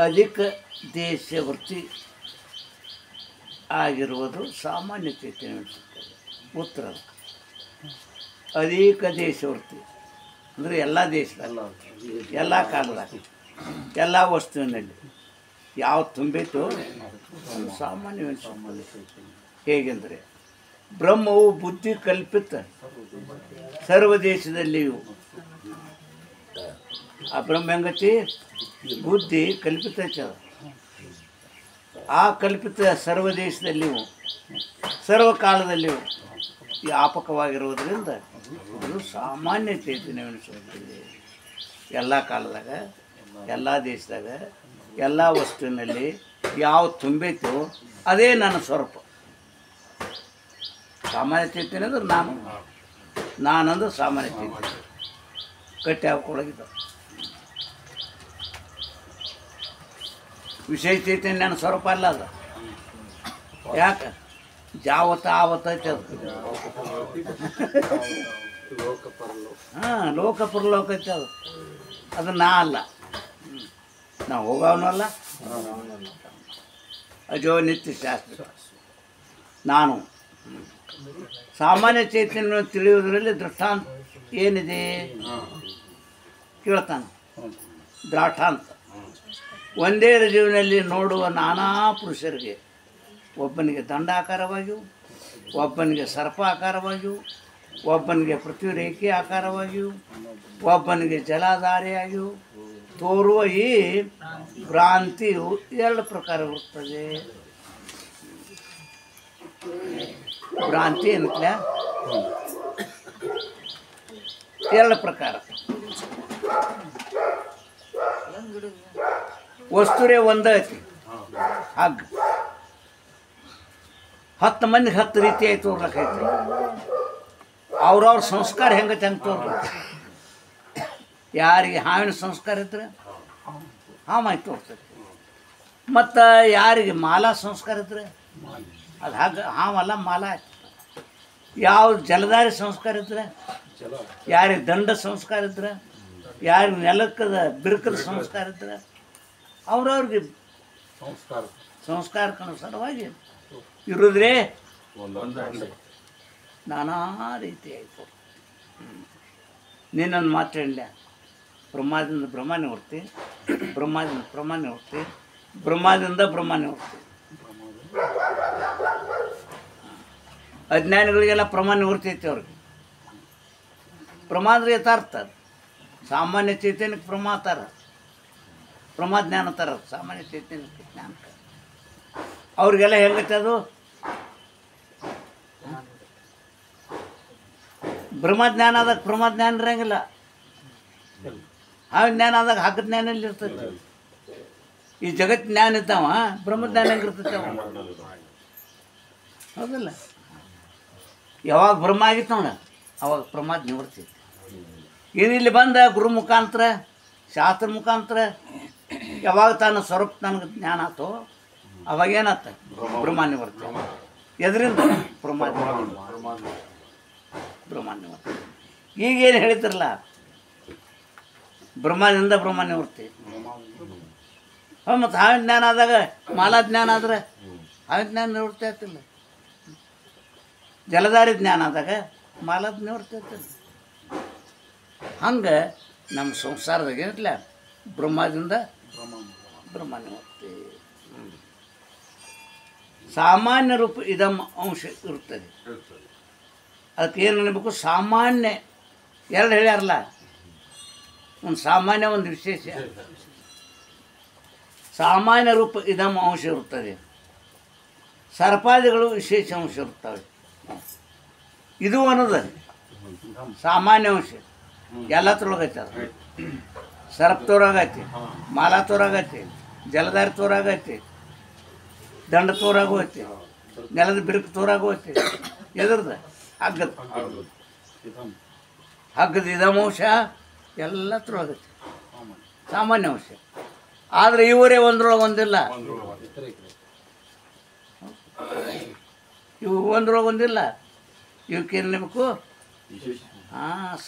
ಅಧಿಕ ದೇಶವರ್ತಿ ಆಗಿರುವುದು ಸಾಮಾನ್ಯ ಚೇತನೆ ಅನಿಸುತ್ತದೆ. ಉತ್ತರ ಅಧಿಕ ದೇಶವರ್ತಿ ಅಂದರೆ ಎಲ್ಲ ದೇಶದಾಗ, ಎಲ್ಲ ಕಾಲದಾಗ, ಎಲ್ಲ ವಸ್ತುವಿನಲ್ಲಿ ಯಾವ ತುಂಬೈತೋ ಅದು ಸಾಮಾನ್ಯ ಅನಿಸುತ್ತದೆ. ಹೇಗೆಂದರೆ ಬ್ರಹ್ಮವು ಬುದ್ಧಿ ಕಲ್ಪಿತ ಸರ್ವ ದೇಶದಲ್ಲಿಯೂ. ಆ ಬ್ರಹ್ಮ ಹೆಂಗತಿ ಬುದ್ಧಿ ಕಲ್ಪಿತ ಐತೆ. ಆ ಕಲ್ಪಿತ ಸರ್ವ ದೇಶದಲ್ಲಿಯೂ ಸರ್ವಕಾಲದಲ್ಲಿಯೂ ವ್ಯಾಪಕವಾಗಿರುವುದರಿಂದ ಅದು ಸಾಮಾನ್ಯ ಚೇತನೆ ಅನಿಸುತ್ತದೆ. ಎಲ್ಲ ಕಾಲದಾಗ, ಎಲ್ಲ ದೇಶದಾಗ, ಎಲ್ಲ ವಸ್ತುವಿನಲ್ಲಿ ಯಾವ ತುಂಬೈತೋ ಅದೇ ನನ್ನ ಸ್ವರೂಪ. ಸಾಮಾನ್ಯ ಚೇತನೆ ಅಂದ್ರೆ ನಾನಂದ್ರೆ ಸಾಮಾನ್ಯ ಚೇತನೆ ಕಟ್ಟಿ ಹಾಕೊಳಗಿದ್ದ. ವಿಶೇಷ ಚೇತನೆ ನನ್ನ ಸ್ವರೂಪ ಅಲ್ಲ ಅದು. ಯಾಕೆ ಜಾವತ ಆವತ್ತ ಐತೆ ಅದು. ಹಾಂ, ಲೋಕ ಪರಲೋಕ ಐತೆ ಅದು. ಅದು ನಾ ಅಲ್ಲ, ನಾವು ಹೋಗೋವನಲ್ಲ. ಅಜೋ ನಿತ್ಯ ಶಾಸ್ತ್ರ ನಾನು. ಸಾಮಾನ್ಯ ಚೈತನ್ಯವನ್ನು ತಿಳಿಯುವುದರಲ್ಲಿ ದೃಷ್ಟಾಂತ ಏನಿದೆ ಕೇಳ್ತಾನೆ. ದ್ರಾಠಾಂತ ಒಂದೇ ಜೀವನಲ್ಲಿ ನೋಡುವ ನಾನಾ ಪುರುಷರಿಗೆ, ಒಬ್ಬನಿಗೆ ದಂಡಾಕಾರವಾಗಿಯೂ, ಒಬ್ಬನಿಗೆ ಸರ್ಪ ಆಕಾರವಾಗಿಯೂ, ಒಬ್ಬನಿಗೆ ಪೃಥ್ವಿ ರೇಖೆ ಆಕಾರವಾಗಿಯೂ, ಒಬ್ಬನಿಗೆ ಜಲಧಾರೆಯಾಗಿಯೂ ತೋರುವ ಈ ಭ್ರಾಂತಿಯು ಎರಡು ಪ್ರಕಾರ ಇರುತ್ತದೆ. ಭ್ರಾಂತಿ ಏನಂತ ಎರಡು ಪ್ರಕಾರ. ವಸ್ತುರೇ ಒಂದೇ ಐತಿ. ಹಗ್ಗ 10 ಮಂದಿಗೆ 10 ರೀತಿ ಆಯ್ತು ತೋರ್ಲಕ್ಕೈತಿ. ಅವ್ರವ್ರ ಸಂಸ್ಕಾರ ಹೆಂಗೈತೆ ಹಂಗೆ ತೋರ್ಬೇಕು. ಯಾರಿಗೆ ಹಾವಿನ ಸಂಸ್ಕಾರ ಇದ್ರೆ ಹಾವಾಯ್ತು ತೋರ್ತೈತಿ. ಮತ್ತು ಯಾರಿಗೆ ಮಾಲ ಸಂಸ್ಕಾರ ಇದ್ರೆ ಅದು ಹಗ್ಗ ಹಾವಲ್ಲ ಮಾಲ ಆಯ್ತು. ಯಾವ ಜಲಧಾರಿ ಸಂಸ್ಕಾರ ಇದ್ರೆ, ಯಾರಿಗೆ ದಂಡ ಸಂಸ್ಕಾರ ಇದ್ರೆ, ಯಾರಿಗೆ ನೆಲಕ್ಕದ ಬಿರುಕದ ಸಂಸ್ಕಾರ ಇದ್ರೆ ಅವ್ರವ್ರಿಗೆ ಸಂಸ್ಕಾರಕ್ಕನುಸಾರವಾಗಿ ಇರೋದ್ರೆ ನಾನಾ ರೀತಿ ಆಯಿತು. ನೀನೊಂದು ಮಾತು ಹೇಳಲ್ಲ, ಬ್ರಹ್ಮದಿಂದ ಬ್ರಹ್ಮನೇ ಹೊರ್ತಿ, ಬ್ರಹ್ಮದಿಂದ ಬ್ರಹ್ಮನೇ ಹೊರ್ತಿ, ಬ್ರಹ್ಮದಿಂದ ಬ್ರಹ್ಮನೇ ಹೊರ್ತಿ. ಅಜ್ಞಾನಿಗಳಿಗೆಲ್ಲ ಪ್ರಮಾಣ ನಿವೃತ್ತೈತಿ. ಅವ್ರಿಗೆ ಪ್ರಮಾದ್ರೆ ಯಥಾರ್ಥ. ಸಾಮಾನ್ಯ ಚೈತನ್ಯಕ್ಕೆ ಪ್ರಮಾತಾರ, ಪ್ರಮಾಜ್ಞಾನ ತರ. ಸಾಮಾನ್ಯ ಚೈತನ್ಯಕ್ಕೆ ಜ್ಞಾನ ಅವ್ರಿಗೆಲ್ಲ ಹೆಂಗೈತೆ ಅದು ಬ್ರಹ್ಮಜ್ಞಾನ ಆದಾಗ ಪ್ರಮಾಜ್ಞಾನ ಇರಂಗಿಲ್ಲ. ಆ ಜ್ಞಾನ ಆದಾಗ ಹಗ್ಗ ಜ್ಞಾನ ಎಲ್ಲಿ ಇರ್ತೈತಿ? ಈ ಜಗತ್ ಜ್ಞಾನ ಇದ್ದಾವ, ಬ್ರಹ್ಮಜ್ಞಾನ ಹೆಂಗಿರ್ತೈತೆ ಅವ? ಹೌದಲ್ಲ? ಯಾವಾಗ ಬ್ರಹ್ಮ ಆಗಿತ್ತು ನೋಡ ಅವಾಗ ಪ್ರಮಾದ ನಿವರ್ತೈತಿ. ಏನಿಲ್ಲಿ ಬಂದ ಗುರು ಮುಖಾಂತರ, ಶಾಸ್ತ್ರ ಮುಖಾಂತರ ಯಾವಾಗ ತಾನು ಸ್ವರೂಪ ನನಗೆ ಜ್ಞಾನ ಆತೋ ಅವಾಗ ಏನಾತ ಬ್ರಹ್ಮ ನಿವರ್ತಿ. ಎದರಿಂದ ಬ್ರಹ್ಮ ನಿವರ್ತಿ. ಈಗೇನು ಹೇಳಿದ್ರಲ್ಲ ಬ್ರಹ್ಮದಿಂದ ಬ್ರಹ್ಮ ನಿವರ್ತಿ. ಮತ್ತು ಹಾವಿನ ಜ್ಞಾನ ಆದಾಗ ಮಾಲಾ ಜ್ಞಾನ ಆದ್ರೆ ಹಾವಿನ ಜ್ಞಾನ ನಿವೃತ್ತಿ ಆಗ್ತಿಲ್ಲ. ಜಲಧಾರಿ ಜ್ಞಾನ ಆದಾಗ ಮಾಲದ ನಿವೃತ್ತಿ ಆಗ್ತಿಲ್ಲ. ಹಂಗೆ ನಮ್ಮ ಸಂಸಾರದಾಗ ಏನಿಲ್ಲ ಬ್ರಹ್ಮದಿಂದ ಬ್ರಹ್ಮ ನಿವರ್ತಿ. ಸಾಮಾನ್ಯ ರೂಪ ಇದಮ್ಮ ಅಂಶ ಇರ್ತದೆ. ಅದಕ್ಕೆ ಏನು ಅನ್ಬೇಕು? ಸಾಮಾನ್ಯ ಎರಡು ಹೇಳ್ಯಾರಲ್ಲ, ಒಂದು ಸಾಮಾನ್ಯ ಒಂದು ವಿಶೇಷ. ಸಾಮಾನ್ಯ ರೂಪ ಇದಮ್ಮ ಅಂಶ ಇರುತ್ತದೆ, ಸರ್ಪಾದಿಗಳು ವಿಶೇಷ ಅಂಶ ಇರ್ತವೆ. ಇದು ಅನ್ನೋದು ಸಾಮಾನ್ಯ ಅಂಶ ಎಲ್ಲ ತೋರಾಗೈತೆ. ಅದು ಸರ್ಪ ತೋರಾಗೈತಿ, ಮಾಲಾ ತೋರಾಗೈತಿ, ಜಲಧಾರಿ ತೋರಾಗೈತಿ, ದಂಡ ತೋರಾಗೋಯ್ತಿ, ನೆಲದ ಬಿರುಕು ತೋರಾಗೋಯ್ತಿ. ಎದ್ರದ್ದು ಹಗ್ಗದ ಇದಮಂಶ ಎಲ್ಲ ತೋರಾಗೈತಿ, ಸಾಮಾನ್ಯ ಅಂಶ. ಆದರೆ ಇವರೇ ಒಂದ್ರೊಳಗೆ ಒಂದಿಲ್ಲ, ಇವು ಒಂದ್ರೊಳಗೆ ಒಂದಿಲ್ಲ. ಇವಕ್ಕೇನು ನಿಮಗೂ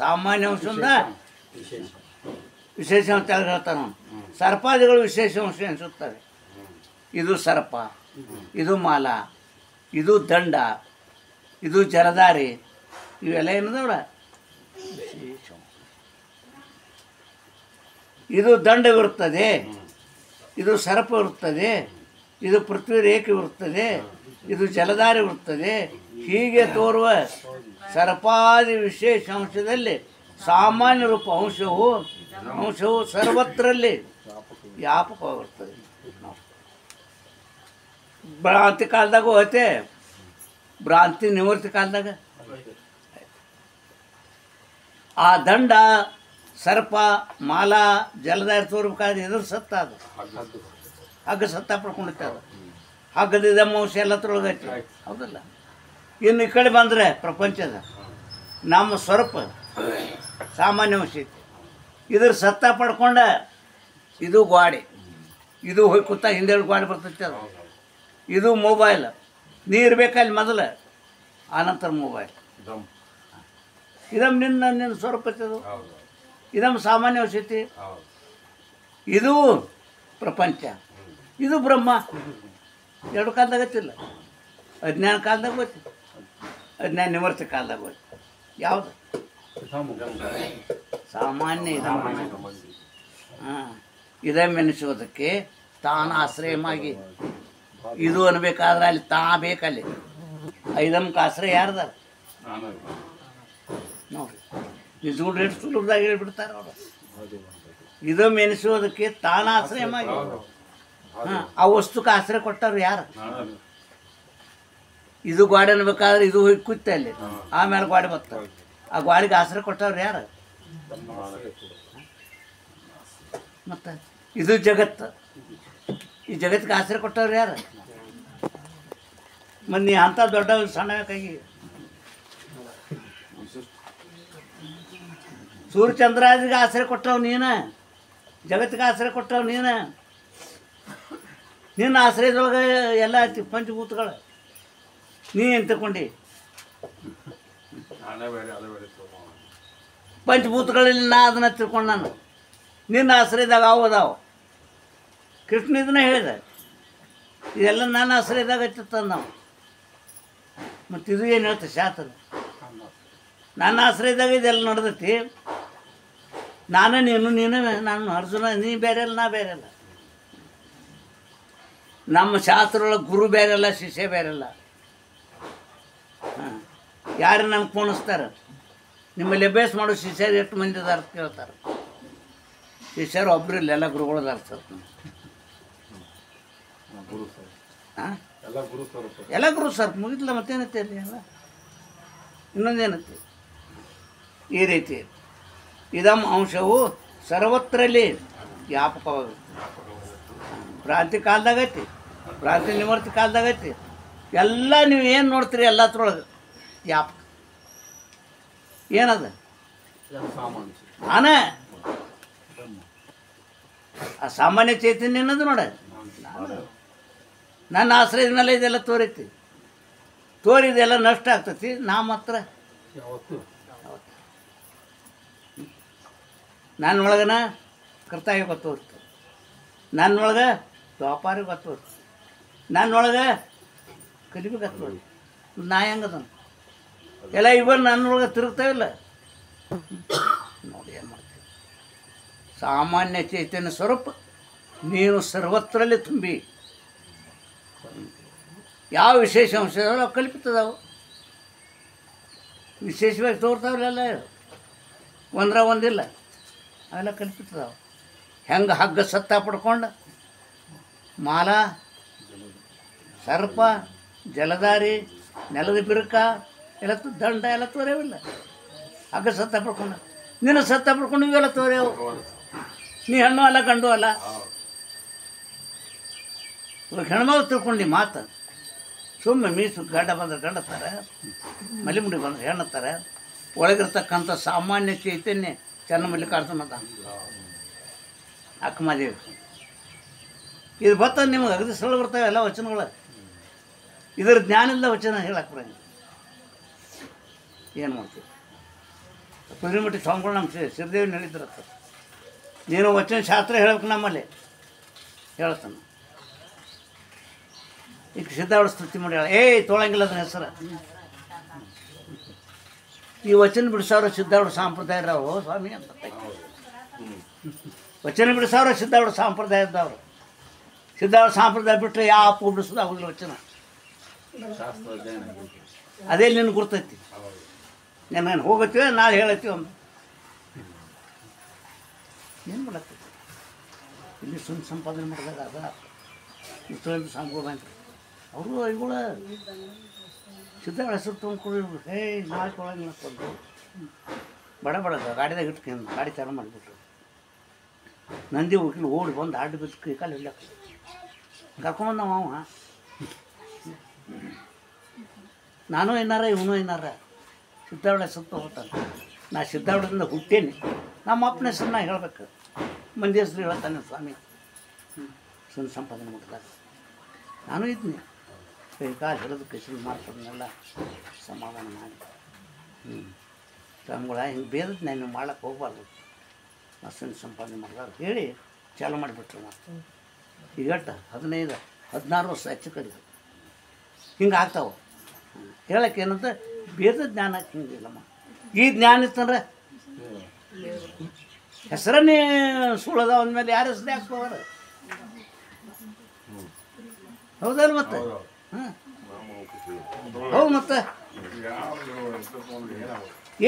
ಸಾಮಾನ್ಯ ಅಂಶದಿಂದ ವಿಶೇಷ ಅಂತ ಹೇಳ್ತಾನೆ ಅವನು. ಸರ್ಪಾದಿಗಳು ವಿಶೇಷ ಅಂಶ ಅನಿಸುತ್ತವೆ. ಇದು ಸರ್ಪ, ಇದು ಮಾಲ, ಇದು ದಂಡ, ಇದು ಜಲಧಾರಿ, ಇವೆಲ್ಲ ಏನದವಳ ವಿಶೇಷ. ಇದು ದಂಡವಿರುತ್ತದೆ, ಇದು ಸರ್ಪವಿರುತ್ತದೆ, ಇದು ಪೃಥ್ವಿ ರೇಖೆವಿರುತ್ತದೆ, ಇದು ಜಲಧಾರಿ ಇರುತ್ತದೆ. ಹೀಗೆ ತೋರುವ ಸರ್ಪಾದಿ ವಿಶೇಷ ಅಂಶದಲ್ಲಿ ಸಾಮಾನ್ಯ ರೂಪ ಅಂಶವು ಸರ್ವತ್ರಲ್ಲಿ ವ್ಯಾಪಕವಾಗಿರ್ತದೆ. ಭ್ರಾಂತಿ ಕಾಲದಾಗ ಹೋಯ್ತೆ, ಭ್ರಾಂತಿ ನಿವೃತ್ತಿ ಕಾಲದಾಗ ಆ ದಂಡ ಸರ್ಪ ಮಾಲ ಜಲಧಾರಿ ತೋರ್ಬೇಕಾದ್ರೆ ಎದುರು ಸತ್ತ, ಅದು ಹಗ್ಗ ಸತ್ತ ಪಡ್ಕೊಂಡಿತ್ತೆ. ಅದು ಹಗ್ಗದ ಅಂಶ ಎಲ್ಲ ತೊಳಗೈತಿ, ಹೌದಲ್ಲ? ಇನ್ನು ಈ ಕಡೆ ಬಂದರೆ ಪ್ರಪಂಚದ ನಮ್ಮ ಸ್ವರೂಪ ಸಾಮಾನ್ಯ ಅಂಶ ಐತಿ. ಇದ್ರ ಸತ್ತ ಪಡ್ಕೊಂಡ ಇದು ಗಾಡಿ, ಇದು ಹೋಗಿ ಕೂತ ಹಿಂದೆ ಗಾಡಿ ಬರ್ತೈತಿ. ಅದು ಇದು ಮೊಬೈಲ್. ನೀರು ಬೇಕಲ್ಲಿ ಮೊದಲು, ಆನಂತರ ಮೊಬೈಲ್. ಇದಮ್ಮ ನಿನ್ನ ಸ್ವರೂಪ ಐತದು, ಇದಮ್ಮ ಸಾಮಾನ್ಯ ಅಂಶ ಐತಿ. ಇದು ಪ್ರಪಂಚ, ಇದು ಬ್ರಹ್ಮ. ಎರಡು ಕಾಲದಾಗ ಗೊತ್ತಿಲ್ಲ. ಅಜ್ಞಾನ ಕಾಲದಾಗ ಗೊತ್ತು, ಅಜ್ಞಾನ ನಿವೃತ್ತಿ ಕಾಲದಾಗ ಗೊತ್ತು. ಯಾವುದು ಸಾಮಾನ್ಯ ಇದಮ್ಮ. ಹಾಂ, ಇದಮ್ಮೆನಿಸೋದಕ್ಕೆ ತಾನು ಆಶ್ರಯವಾಗಿ ಇದು ಅನ್ಬೇಕಾದ್ರೆ ಅಲ್ಲಿ ತಾ ಬೇಕಲ್ಲಿ. ಐದಮ್ಗೆ ಆಶ್ರಯ ಯಾರ್ದಾರ ನೋಡ್ರಿ. ನಿಜಗಳು ಎಷ್ಟು ಸುಲಭದಾಗ ಹೇಳ್ಬಿಡ್ತಾರೆ ಅವರು. ಇದೊಮ್ಮೆ ಎನಿಸೋದಕ್ಕೆ ತಾನು ಆಶ್ರಯವಾಗಿ. ಹಾಂ, ಆ ವಸ್ತುಕ್ಕೆ ಆಶ್ರಯ ಕೊಟ್ಟವ್ರು ಯಾರು? ಇದು ಗಾಡಿ ಅನ್ಬೇಕಾದ್ರೆ ಇದು ಹೋಗಿ ಕೂತ ಅಲ್ಲಿ, ಆಮೇಲೆ ಗಾಡಿ ಬರ್ತಾರೆ. ಆ ಗಾಡಿಗೆ ಆಶ್ರಯ ಕೊಟ್ಟವ್ರು ಯಾರು? ಮತ್ತು ಇದು ಜಗತ್ತು, ಈ ಜಗತ್ತಿಗೆ ಆಶ್ರಯ ಕೊಟ್ಟವ್ರು ಯಾರು? ಮತ್ತು ನೀ ಅಂಥ ದೊಡ್ಡ ಸಣ್ಣಕಾಗಿ ಸೂರ್ಯಚಂದ್ರಾದಿಗೆ ಆಶ್ರಯ ಕೊಟ್ಟವು ನೀನು, ಜಗತ್ತಿಗೆ ಆಶ್ರಯ ಕೊಟ್ಟವು ನೀನು. ನಿನ್ನ ಆಶ್ರಯದೊಳಗೆ ಎಲ್ಲ ಪಂಚಭೂತಗಳು ನೀ ಏನು ತಗೊಂಡು. ಪಂಚಭೂತಗಳಲ್ಲಿ ನಾ ಅದನ್ನು ತಿಳ್ಕೊಂಡು ನಾನು ನಿನ್ನ ಆಶ್ರಯದಾಗ ಅದಾವ. ಕೃಷ್ಣ ಇದನ್ನ ಹೇಳಿದೆ, ಇದೆಲ್ಲ ನನ್ನ ಆಶ್ರಯದಾಗ ಹಚ್ಚುತ್ತಂದು ನಾವು. ಮತ್ತು ಇದು ಏನು ಹೇಳ್ತದೆ ಶಾಸ್ತ್ರ? ನನ್ನ ಆಶ್ರಯದಾಗ ಇದೆಲ್ಲ ನಡೆದೈತಿ. ನಾನು ನೀನು ನಾನು ಅರ್ಜುನ, ನೀ ಬೇರೆ ಅಲ್ಲ, ನಾ ಬೇರೆ ಅಲ್ಲ. ನಮ್ಮ ಶಾಸ್ತ್ರದೊಳಗೆ ಗುರು ಬೇರೆ ಅಲ್ಲ, ಶಿಷ್ಯ ಬೇರೆ ಅಲ್ಲ. ಹಾಂ, ಯಾರು ನನಗೆ ಪೋಣಿಸ್ತಾರೆ? ನಿಮ್ಮಲ್ಲಿ ಅಭ್ಯಾಸ ಮಾಡೋ ಶಿಷ್ಯರು ಎಷ್ಟು ಮಂದಿ ಅದಾರ ಅಂತ ಕೇಳ್ತಾರೆ. ಶಿಷ್ಯರು ಒಬ್ಬರು ಇಲ್ಲ, ಎಲ್ಲ ಗುರುಗಳದಾರ ಸರ್. ಹಾಂ, ಎಲ್ಲ ಗುರು ಸರ್ ಮುಗಿದ್ಲ. ಮತ್ತೇನತ್ತೆ ಅಲ್ಲಿ ಎಲ್ಲ ಇನ್ನೊಂದೇನತ್ತೆ? ಈ ರೀತಿ ಇದಮ್ಮ ಅಂಶವು ಸರ್ವತ್ರಲ್ಲಿ ವ್ಯಾಪಕವಾಗುತ್ತೆ. ಭ್ರಾಂತಿ ಕಾಲದಾಗೈತಿ, ಭ್ರಾಂತಿ ನಿವೃತ್ತಿ ಕಾಲದಾಗೈತಿ. ಎಲ್ಲ ನೀವು ಏನು ನೋಡ್ತೀರಿ ಎಲ್ಲತ್ರೊಳಗೆ ವ್ಯಾಪಕ. ಏನದ? ನಾನೇ ಆ ಸಾಮಾನ್ಯ ಚೈತನ್ಯ ಅನ್ನೋದು ನೋಡ. ನನ್ನ ಆಶ್ರಯದ ಮೇಲೆ ಇದೆಲ್ಲ ತೋರೈತಿ. ತೋರಿದೆಲ್ಲ ನಷ್ಟ ಆಗ್ತೈತಿ. ನಾ ಮಾತ್ರ ನನ್ನೊಳಗನ ಕರ್ತವ್ಯ ಗೊತ್ತೋರ್ತದೆ, ನನ್ನೊಳಗೆ ವ್ಯಾಪಾರ ಗೊತ್ತೋರ್ತದೆ, ನನ್ನೊಳಗೆ ಕಲಿಬೇಕು ಗೊತ್ತೋದು. ನಾ ಹೆಂಗದ ಎಲ್ಲ ಇವರು ನನ್ನೊಳಗೆ ತಿರುಗ್ತಾವಿಲ್ಲ. ನೋಡಿ ಏನು ಮಾಡ್ತೀವಿ? ಸಾಮಾನ್ಯ ಚೈತನ್ಯ ಸ್ವರೂಪ ನೀನು ಸರ್ವತ್ರಲ್ಲಿ ತುಂಬಿ ಯಾವ ವಿಶೇಷ ಅಂಶಗಳು ಕಲ್ಪಿತದಾವು, ವಿಶೇಷವಾಗಿ ತೋರ್ತಾವಲ್ಲ. ಒಂದ್ರ ಒಂದಿಲ್ಲ, ಅವೆಲ್ಲ ಕಲ್ಪಿತದಾವು. ಹೆಂಗೆ ಹಗ್ಗ ಸತ್ತ ಪಡ್ಕೊಂಡು ಮಾಲ, ಸರ್ಪ, ಜಲಧಾರಿ, ನೆಲದ ಬಿರುಕ ಎಲ್ಲ ದಂಡ ಎಲ್ಲ ತೋರ್ಯಾವಿಲ್ಲ. ಹಗ್ಗ ಸತ್ತ ಪಡ್ಕೊಂಡು ನಿನ್ನ ಸತ್ತ ಪಡ್ಕೊಂಡು ಇವೆಲ್ಲ ತೋರ್ಯಾವು. ನೀ ಹೆಣ್ಣು ಅಲ್ಲ, ಗಂಡು ಅಲ್ಲ. ಇವಾಗ ಹೆಣ್ಮಗಳು ತಿಳ್ಕೊಂಡು ಮಾತು ಸುಮ್ಮನೆ ಮೀಸು ಗಂಡ ಬಂದ್ರೆ ಗಂಡತ್ತಾರೆ, ಮಲ್ಲಿಮುಡಿ ಬಂದ್ರೆ ಹೆಣ್ಣತ್ತಾರೆ. ಒಳಗಿರ್ತಕ್ಕಂಥ ಸಾಮಾನ್ಯ ಚೈತನ್ಯ ಚನ್ನಮಲ್ಲಿಕಾರ್ಜುನ ಅದ ಅಕ್ಕಮಾದೇವಿ. ಇದು ಬರ್ತದೆ ನಿಮಗೆ ಅಗದಿ ಸರಳ ಬರ್ತಾವೆ ಎಲ್ಲ ವಚನಗಳು. ಇದರ ಜ್ಞಾನದಿಂದ ವಚನ ಹೇಳಕ್ಕೆ ಬರಂಗಿಲ್ಲ. ಏನು ಮಾಡ್ತೀವಿ? ಕುದುರೆಮುಟ್ಟಿ ಸ್ವಾಮಿಗಳು ನಮ್ಮ ಸಿರಿದೇವಿ ಹೇಳಿದ್ರತ್ತ. ನೀನು ವಚನ ಶಾಸ್ತ್ರ ಹೇಳ್ಬೇಕು ನಮ್ಮಲ್ಲಿ ಹೇಳ್ತಾನೆ. ಈಗ ಸಿದ್ಧಾವಳ ಸ್ತುತಿ ಮಾಡಿ ತೊಳಂಗಿಲ್ಲ ಅದನ್ನ ಹೆಸರು. ಈ ವಚನ ಬಿಡಿಸೋರು ಸಿದ್ಧಾವಳ ಸಂಪ್ರದಾಯದವರು ಸ್ವಾಮಿ ಅಂತ. ವಚನ ಬಿಡಿಸೋರು ಸಿದ್ಧಾವಳ ಸಂಪ್ರದಾಯದವರು. ಸಿದ್ಧಾವಳ ಸಂಪ್ರದಾಯ ಬಿಟ್ಟರೆ ಯಾವ ಅಪ್ಪು ಬಿಡಿಸೋದು ಅವಾಗಲೇ ವಚನ. ಅದೇ ನಿನ್ಗೆ ಗುರ್ತೈತಿ. ನಾನು ಹೋಗತ್ತೀವ ನಾಳೆ ಹೇಳತ್ತೀವ ಅಂತ ಏನು ಮಾಡತ್ತೀವಿ. ಇಲ್ಲಿ ಸುಮ್ಮನೆ ಸಂಪಾದನೆ ಮಾಡಿದಾಗ ಅದ ಇಷ್ಟು ಸಾಂಗ್ಗಳು ಬ್ಯಾಂಕ್ ಅವರು ಇವುಗಳ ಸಿದ್ಧಾವಳ ಹೆಸರು ತೊಗೊಂಡ್ಕೊಡು. ನಾಳೆ ತೊಗೊಳಂಗಿಲ್ಲ ಕೊಟ್ಟು ಬಡ ಗಾಡಿದಾಗ ಇಟ್ಕೊಂಡು ಗಾಡಿ ಚಾಲು ಮಾಡಿಬಿಟ್ರು. ನಂದಿ ಹೋಗಿ ಓಡಿ ಬಂದು ಆಡಿ ಬಿದ್ದು ಕೈ ಕಾಲು ಹಿಡ್ಲಕ್ಕ ಕರ್ಕೊಂಬಂದ ಅವ. ನಾನು ಏನಾರ ಇವನು ಏನಾರ ಸಿದ್ಧಾವಳ ಹೆಸರು ತೊಗೋತಾನೆ. ನಾ ಸಿದ್ಧಾವಳದಿಂದ ಹುಟ್ಟೇನೆ. ನಮ್ಮ ಅಪ್ಪನ ಹೆಸರು ನಾ ಹೇಳ್ಬೇಕು. ಮಂದಿ ಹೆಸರು ಹೇಳ್ತಾನೆ ಸ್ವಾಮಿ ಸುಮ್ಮನೆ ಸಂಪಾದನೆ ಮಾಡಿದಾಗ ನಾನು ಇದ್ನಿ. ಕೈ ಕಾಲು ಹಿಡಿದು ಕೈಸಲು ಮಾಡ್ಕೊಂಡೆಲ್ಲ ಸಮಾಧಾನ ಮಾಡಿ ಸ್ವಾಮಿಗಳ ಹಿಂಗೆ ಬೇದದ ನಾನು ಮಾಡಕ್ಕೆ ಹೋಗ್ಬಾರ್ದು. ನಾ ಸುಮ್ಮನೆ ಸಂಪಾದನೆ ಮಾಡಿದಾಗ ಹೇಳಿ ಚಾಲು ಮಾಡಿಬಿಟ್ರು. ಮತ್ತು ಈಗಟ್ಟ 15-16 ವರ್ಷ ಹೆಚ್ಚು ಕಡಿಮೆ ಹಿಂಗೆ ಆಗ್ತಾವೆ. ಹೇಳಕ್ಕೆ ಏನಂತ ಬೇದ ಜ್ಞಾನ ಹಿಂಗಿಲ್ಲಮ್ಮ. ಈ ಜ್ಞಾನ ಇತ್ತಂದ್ರೆ ಹೆಸರನ್ನೇ ಸುಳ್ಳದ ಅಂದಮೇಲೆ ಯಾರ ಹೆಸರೇ ಹಾಕ್ತವ್ರ. ಹೌದಲ್ಲ ಮತ್ತೆ? ಹಾಂ ಹೌದು. ಮತ್ತೆ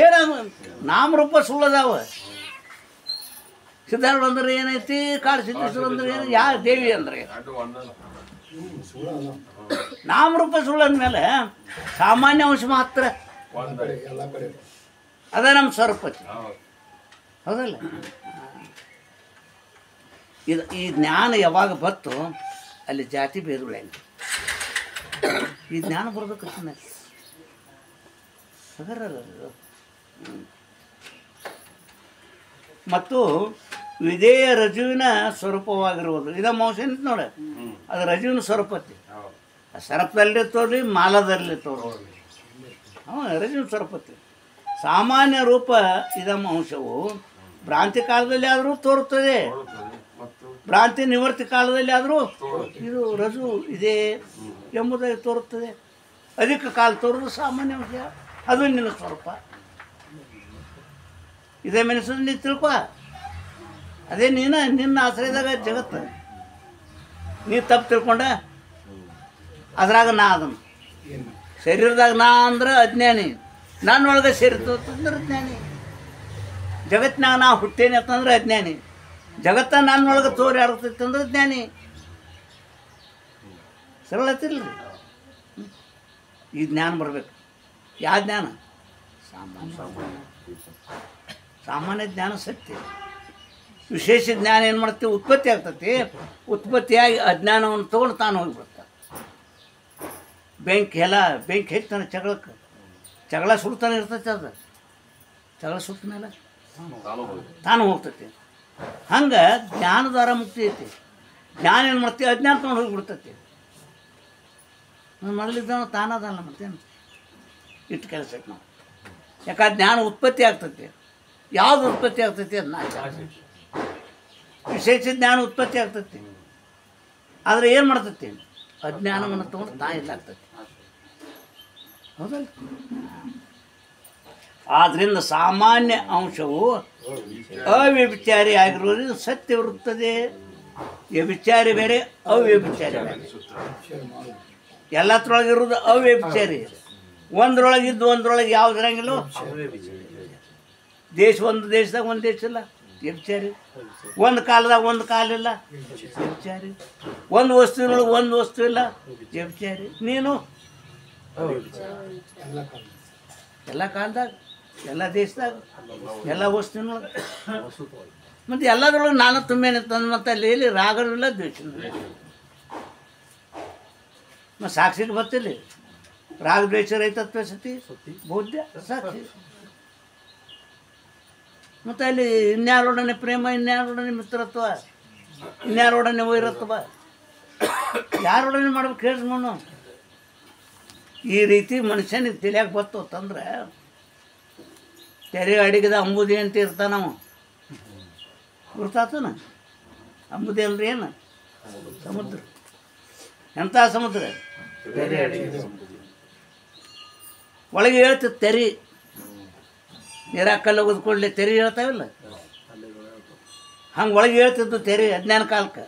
ಏನ ನಾಮರೂಪ ಸುಳ್ಳದಾವ. ಸಿದ್ಧಾರೂಢ ಅಂದ್ರೆ ಏನೈತಿ, ಕಾಡು ಸಿದ್ದೇಶ್ವರ ಅಂದ್ರೆ ಏನು, ಯಾವ ದೇವಿ ಅಂದ್ರೆ ನಾಮರೂಪ ಸುಳ್ಳು ಅಂದಮೇಲೆ ಸಾಮಾನ್ಯ ಅಂಶ ಮಾತ್ರ ಅದ ನಮ್ಮ ಸ್ವರೂಪತಿ. ಹೌದಲ್ಲ? ಈ ಜ್ಞಾನ ಯಾವಾಗ ಬತ್ತು ಅಲ್ಲಿ ಜಾತಿ ಭೇದಗಳೇನು. ಈ ಜ್ಞಾನ ಬರ್ಬೇಕಂತ ಅದರ ಮತ್ತು ವಿಧೇಯ ರಜುವಿನ ಸ್ವರೂಪವಾಗಿರುವುದು. ಇದ ಮೋಸ ಏನಿತ್ತು ನೋಡಿ, ಅದು ರಜುವಿನ ಸ್ವರೂಪತಿ. ಸರಪದಲ್ಲಿ ತೋರಲಿ ಮಾಲದಲ್ಲಿ ತೋರಲಿ, ರಜುವಿನ ಸ್ವರೂಪತಿ. ಸಾಮಾನ್ಯ ರೂಪ ಇದಮ್ಮ ಅಂಶವು ಭ್ರಾಂತಿ ಕಾಲದಲ್ಲಿ ಆದರೂ ತೋರುತ್ತದೆ, ಭ್ರಾಂತಿ ನಿವೃತ್ತಿ ಕಾಲದಲ್ಲಿ ಆದರೂ ಇದು ರಜು ಇದೆ ಎಂಬುದಾಗಿ ತೋರುತ್ತದೆ. ಅಧಿಕ ಕಾಲ ತೋರುವುದು ಸಾಮಾನ್ಯ ಅಂಶ, ಅದು ನಿನ್ನ ಸ್ವರೂಪ. ಇದೇ ಮೆಣಸು ನೀ ತಿಳ್ಕೊ. ಅದೇ ನಿನ್ನ ಆಶ್ರಯದಾಗ ಜಗತ್ತು. ನೀ ತಪ್ಪು ತಿಳ್ಕೊಂಡ ಅದ್ರಾಗ ನಾ ಅದನ್ನು ಶರೀರದಾಗ ನಾ ಅಂದ್ರೆ ಅಜ್ಞಾನಿ, ನನ್ನೊಳಗೆ ಸೇರಿತಂದ್ರೆ ಅಜ್ಞಾನಿ. ಜಗತ್ತಿನಾಗ ನಾ ಹುಟ್ಟೇನೆ ಅಂತಂದ್ರೆ ಅಜ್ಞಾನಿ, ಜಗತ್ತ ನನ್ನೊಳಗೆ ತೋರಿ ಆಡ್ತೈತೆ ಅಂದ್ರೆ ಜ್ಞಾನಿ. ಸರಳತಿಲ್ಲ ಈ ಜ್ಞಾನ ಬರಬೇಕು. ಯಾವ ಜ್ಞಾನ? ಸಾಮಾನ್ಯ ಜ್ಞಾನ ಸತ್ಯ. ವಿಶೇಷ ಜ್ಞಾನ ಏನು ಮಾಡ್ತೀವಿ? ಉತ್ಪತ್ತಿ ಆಗ್ತೈತಿ. ಉತ್ಪತ್ತಿಯಾಗಿ ಅಜ್ಞಾನವನ್ನು ತೊಗೊಂಡು ತಾನು ಹೋಗಿಬಿಡ್ತಾನೆ. ಬೆಂಕಿ ಹೆಚ್ಚಾನೆ ಜಗಳ ಸುಡ್ತಾನೆ ಇರ್ತೈತಿ. ಅದು ಜಗಳ ಸುಟ್ಟ ಮೇಲೆ ತಾನು ಹೋಗ್ತೈತಿ. ಹಂಗೆ ಜ್ಞಾನದ್ವಾರ ಮುಕ್ತಿ ಐತಿ. ಜ್ಞಾನ ಏನು ಮಾಡ್ತೀವಿ? ಅಜ್ಞಾನ ತೊಗೊಂಡು ಹೋಗಿಬಿಡ್ತೈತಿ. ಮೊದಲಿದ್ದಾನ ತಾನದಲ್ಲ ಮತ್ತೇನು ಇಟ್ಟು ಕೆಲಸ ಐತೆ ನಾವು. ಯಾಕಂದ್ರೆ ಜ್ಞಾನ ಉತ್ಪತ್ತಿ ಆಗ್ತೈತಿ. ಯಾವುದು ಉತ್ಪತ್ತಿ ಆಗ್ತೈತಿ ಅದು ವಿಶೇಷ ಜ್ಞಾನ ಉತ್ಪತ್ತಿ ಆಗ್ತೈತಿ. ಆದರೆ ಏನು ಮಾಡ್ತೈತಿ? ಅಜ್ಞಾನವನ್ನು ತೊಗೊಂಡು ಇಲ್ಲಾಗ್ತೈತಿ. ಹೌದಲ್ಲ? ಆದ್ದರಿಂದ ಸಾಮಾನ್ಯ ಅಂಶವು ಅವ್ಯಭಿಚಾರಿ ಆಗಿರುವುದರಿಂದ ಸತ್ಯವಿರುತ್ತದೆ. ವ್ಯಭಿಚಾರಿ ಬೇರೆ, ಅವ್ಯಭಿಚಾರಿ ಬೇರೆ. ಎಲ್ಲತ್ರೊಳಗಿರೋದು ಅವ್ಯಭಿಚಾರಿ. ಒಂದ್ರೊಳಗಿದ್ದು ಒಂದ್ರೊಳಗೆ ಯಾವ್ದು ಇರಂಗಿಲ್ಲ. ಒಂದು ದೇಶದಾಗ ಒಂದು ದೇಶ ಇಲ್ಲ, ವ್ಯಭಿಚಾರಿ. ಒಂದು ಕಾಲದಾಗ ಒಂದು ಕಾಲಿಲ್ಲ, ವ್ಯಭಿಚಾರಿ. ಒಂದು ವಸ್ತುವಿನೊಳಗೆ ಒಂದು ವಸ್ತು ಇಲ್ಲ, ವ್ಯಭಿಚಾರಿ. ನೀನು ಎಲ್ಲ ಕಾಲದಾಗ, ಎಲ್ಲ ದೇಶದಾಗ, ಎಲ್ಲ ವಸ್ತುವಿನೊಳಗೆ, ಮತ್ತು ಎಲ್ಲದ್ರೊಳಗೆ ನಾನು ತುಂಬೇನೆ ತಂದು. ಮತ್ತು ಅಲ್ಲಿ ರಾಗನೂ ದ್ವೇಷನೂ ಮತ್ತು ಸಾಕ್ಷಿಗೆ ಬರ್ತಿಲ್ಲ. ರಾಗ ದ್ವೇಷ ರೈತತ್ವ ಸತಿ ಬೌದ್ಧ ಸಾಕ್ಷಿ. ಮತ್ತು ಅಲ್ಲಿ ಇನ್ಯಾರೊಡನೆ ಪ್ರೇಮ, ಇನ್ಯಾರೊಡನೆ ಮಿತ್ರತ್ವ, ಇನ್ಯಾರೊಡನೆ ವೈರತ್ವ, ಯಾರೊಡನೆ ಮಾಡ್ಬೇಕು ಹೇಳಿ ಮಣ್ಣು. ಈ ರೀತಿ ಮನುಷ್ಯನಿಗೆ ತಿಳಿಯಾಕೆ ಬರ್ತಂದ್ರೆ ತೆರೆ ಅಡಿಗೆದ ಅಂಬುದಿ ಅಂತ ಇರ್ತಾನವ, ಗುರ್ತಾತನ? ಅಂಬುದಿ ಅಲ್ರಿ ಏನು? ಸಮುದ್ರ. ಎಂಥ ಸಮುದ್ರ? ತೆರೆ ಅಡಿಗೆ. ಒಳಗೆ ಹೇಳ್ತದೆ ತೆರಿ, ನೀರಾಗ ಕಲ್ಲು ಹೋಗೋದು ಕೂಡಲೇ ತೆರಿ ಹೇಳ್ತಾವಿಲ್ಲ, ಹಂಗೆ ಒಳಗೆ ಹೇಳ್ತಿದ್ದು ತೆರಿ ಅಜ್ಞಾನ ಕಾಲಕ್ಕೆ.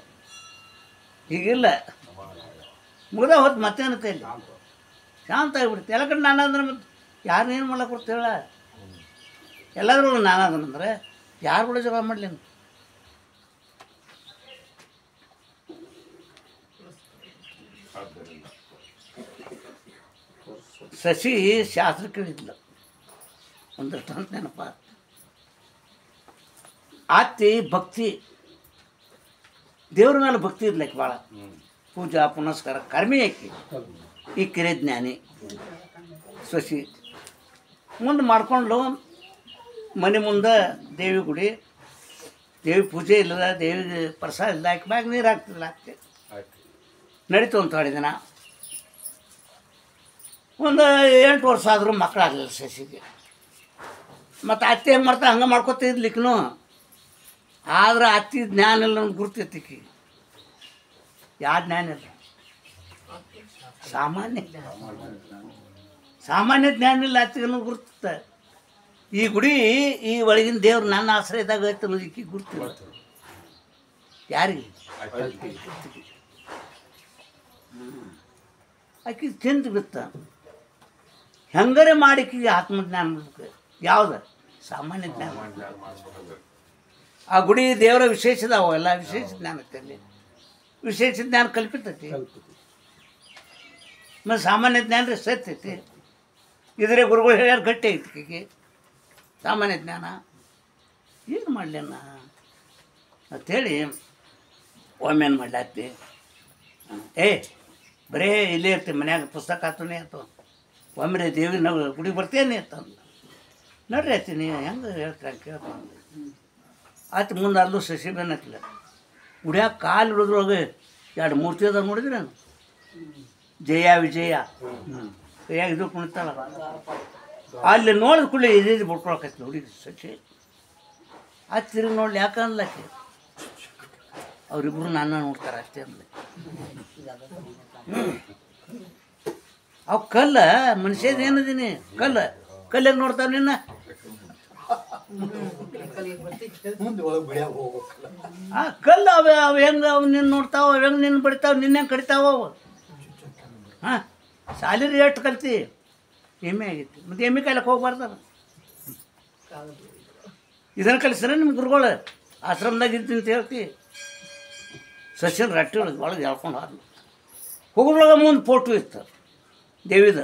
ಈಗಿಲ್ಲ, ಮುಗ್ದ ಹೊತ್ತು ಮತ್ತೇನತ್ತೆ ಇಲ್ಲಿ ಶಾಂತ ಆಗಿಬಿಡುತ್ತೆ. ಎಲ್ಲ ಕಡೆ ನಾನಾದ್ರೆ ಮತ್ತೆ ಯಾರನ್ನೇನು ಮಾಡ್ಲಕ್ಕೆ ಕೊಡ್ತೇಳ? ಎಲ್ಲಾದ್ರೂ ನಾನಾದನಂದ್ರೆ ಯಾರು ಕೂಡ ಜಗಳ ಮಾಡಲಿ. ಶಶಿ ಶಾಸ್ತ್ರ ಕೇಳಿದ್ಲು ಒಂದಷ್ಟು ಅಂತ ನೆನಪ. ಆತಿ ಭಕ್ತಿ, ದೇವ್ರ ಮೇಲೆ ಭಕ್ತಿ ಇದ್ಲಕ್ಕೆ ಭಾಳ. ಪೂಜಾ ಪುನಸ್ಕಾರ ಕರ್ಮಿ ಆಕಿ. ಈ ಕಿರೆ ಜ್ಞಾನಿ ಶಶಿ ಮುಂದೆ ಮಾಡ್ಕೊಂಡು ಮನೆ ಮುಂದೆ ದೇವಿ ಗುಡಿ, ದೇವಿ ಪೂಜೆ ಇಲ್ಲದ, ದೇವಿಗೆ ಪ್ರಸಾದ ಇಲ್ಲ, ಆಕೆ ಬ್ಯಾಗ್ ನೀರು ಹಾಕ್ತಿಲ್ಲ. ಆಗ್ತಿ ನಡೀತು ಅಂತ ಹೇಳಿದೆ ನಾ. ಒಂದು 8 ವರ್ಷ ಆದರೂ ಮಕ್ಕಳಾಗಲಿಲ್ಲ ಶಶಿಗೆ. ಮತ್ತು ಅತ್ತೆ ಹೆಂಗೆ ಮಾಡ್ತಾ ಹಂಗೆ ಮಾಡ್ಕೊತಿದ್ಲಿಕ್ಕೂ. ಆದ್ರೆ ಅತ್ತಿ ಜ್ಞಾನ ಇಲ್ಲ, ನಮ್ಗೆ ಗುರ್ತೈತಿಕಿ. ಯಾವ ಜ್ಞಾನ ಇಲ್ಲ? ಸಾಮಾನ್ಯ ಜ್ಞಾನ ಇಲ್ಲ ಅತ್ತಿಗೂ ಗುರ್ತೈತೆ. ಈ ಗುಡಿ, ಈ ಒಳಗಿನ ದೇವ್ರು ನನ್ನ ಆಶ್ರಯದಾಗ ಐತೆ ಅನ್ನೋದಕ್ಕೆ ಗುರ್ತಿಲ್ಲ ಯಾರಿಗೆ? ಆಕೆ ತಿಂದು ಬಿತ್ತ. ಹೆಂಗರೆ ಮಾಡಿಕಿಗೆ ಆತ್ಮಜ್ಞಾನ ಬೇಕು. ಯಾವ್ದು? ಸಾಮಾನ್ಯ ಜ್ಞಾನ. ಆ ಗುಡಿ ದೇವರ ವಿಶೇಷದಾವ, ಎಲ್ಲ ವಿಶೇಷ ಜ್ಞಾನ ಐತೆ. ವಿಶೇಷ ಜ್ಞಾನ ಕಲ್ಪಿತೈತಿ, ಮತ್ತು ಸಾಮಾನ್ಯ ಜ್ಞಾನ ರೀ ಸತ್ತೈತಿ. ಇದ್ರೆ ಗುರುಗಳು ಹೇಳ್ಯಾರ ಗಟ್ಟಿ ಐತಿ ಈಗೆ ಸಾಮಾನ್ಯ ಜ್ಞಾನ. ಏನು ಮಾಡಲಿ ಅಣ್ಣ ಅಂಥೇಳಿ ಒಮ್ಮೆನು ಮಾಡ್ಲಾತ್ತಿ. ಬರೇ ಇಲ್ಲೇ ಇರ್ತೀವಿ ಮನ್ಯಾಗ, ಪುಸ್ತಕ ಆತನೇ ಆಯ್ತು. ಒಮ್ಮೆ ದೇವಿ ನಾವು ಗುಡಿಗೆ ಬರ್ತೇನೆ ಅಂತಂದು ನೋಡ್ರಿ ಆಯ್ತೀನಿ ಹೆಂಗೆ ಹೇಳ್ತಾರೆ ಕೇಳ್ಕೊಂಡು ಆಯ್ತು. ಮುಂದೆ ಅಲ್ಲೂ ಶಶಿ ಬೆನ್ನತ್ತಿಲ್ಲ. ಗುಡಿಯಾಗ ಕಾಲು ಹಿಡಿದ್ರೊಳಗೆ 2 ಮೂರ್ತಿ ಅದ ನೋಡಿದ್ರಿ ನಾನು. ಜಯ ವಿಜಯ ಕೈಯಾಗ ಇದು ಕುಣಿತಾಳ. ಅಲ್ಲಿ ನೋಡಿದ ಕೂಡಲೇ ಇದು ಬಿಟ್ಕೊಳಕೈತಿ ನೋಡಿ ಶಶಿ. ಅದು ತಿರುಗಿ ನೋಡ್ಲಿ ಯಾಕೆ ಅನ್ಲಕ್ಕೆ ಅವರಿಬ್ಬರು ನನ್ನ ನೋಡ್ತಾರೆ ಅಷ್ಟೇ ಅಂದ್ಲೆ. ಅವು ಕಲ್ಲ ಮನುಷ್ಯದ ಏನದೀನಿ ಕಲ್ಲ ಕಲ್ಲಿಗೆ ನೋಡ್ತಾವ ನಿನ್ನ. ಆ ಕಲ್ಲು ಅವು ಹೆಂಗೆ ಅವು ನಿನ್ನ ನೋಡ್ತಾವ, ಅವು ಹೆಂಗೆ ನಿನ್ನ ಬಡಿತಾವ, ನಿನ್ನೆ ಕಡಿತಾವ ಅವು. ಹಾಂ ಸಾಲಿರಿ ಎಷ್ಟು ಕಲ್ತಿ? ಎಮ್ಮೆ ಆಗೈತಿ. ಮತ್ತು ಎಮ್ಮೆ ಕಾಯ್ಲಕ್ಕೆ ಹೋಗ್ಬಾರ್ದಲ್ಲ. ಇದನ್ನು ಕಲಿಸ್ರೆ ನಿಮ್ಮ ಗುರುಗಳು ಆಶ್ರಮದಾಗ ಇರ್ತೀನಿ ಅಂತ ಹೇಳ್ತಿ. ಸಸ್ಯನ ರಟ್ಟಿ ಒಳಗೆ ಒಳಗೆ ಹೇಳ್ಕೊಂಡು ಹೋದ್ಲು. ಹೋಗೋದ್ರೊಳಗೆ ಮುಂದೆ ಫೋಟೋ ಇತ್ತು ದೇವಿದ.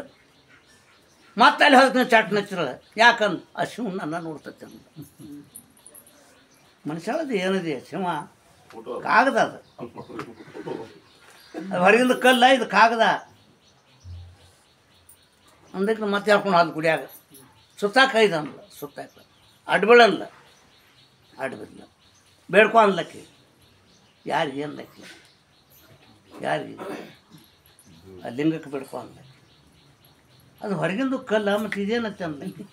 ಮತ್ತೆ ಅಲ್ಲಿ ಹೋದ ಚಾಟ್ ನಚ್ಚಿರ. ಯಾಕಂದು ಆ ಶಿವ ನನ್ನ ನೋಡ್ತೈತೆ ಅಂದ. ಮನುಷ್ಯಳದು ಏನಿದೆ ಶಿವ ಕಾಗದ, ಅದು ಹೊರಗಿಂದ ಕಲ್ಲ, ಇದು ಕಾಗದ ಅಂದಕ್ಕೆ ಮತ್ತೆ ಹೇಳ್ಕೊಂಡು ಹೋದ ಗುಡಿಯಾಗ. ಸುತ್ತಾಕ ಇದು ಅನ್ಲ, ಸುತ್ತಾಕ ಅಡ್ಬೀಳಲ್ಲ, ಅಡ್ಬಿಲ್ಲ ಬೇಡ್ಕೊ ಅನ್ಲಕ್ಕಿ. ಯಾರಿಗೆ ಅನ್ಲಕ್ಕಿ? ಯಾರಿಗೆ? ಆ ಲಿಂಗಕ್ಕೆ ಬೇಡ್ಕೊ ಅನ್ಲಕ್ಕಿ. ಅದು ಹೊರಗಿಂದು ಕಲ್ಲ, ಮತ್ತು ಇದೇನತ್ತೆ ಅನ್ಲಕ್ಕಿ.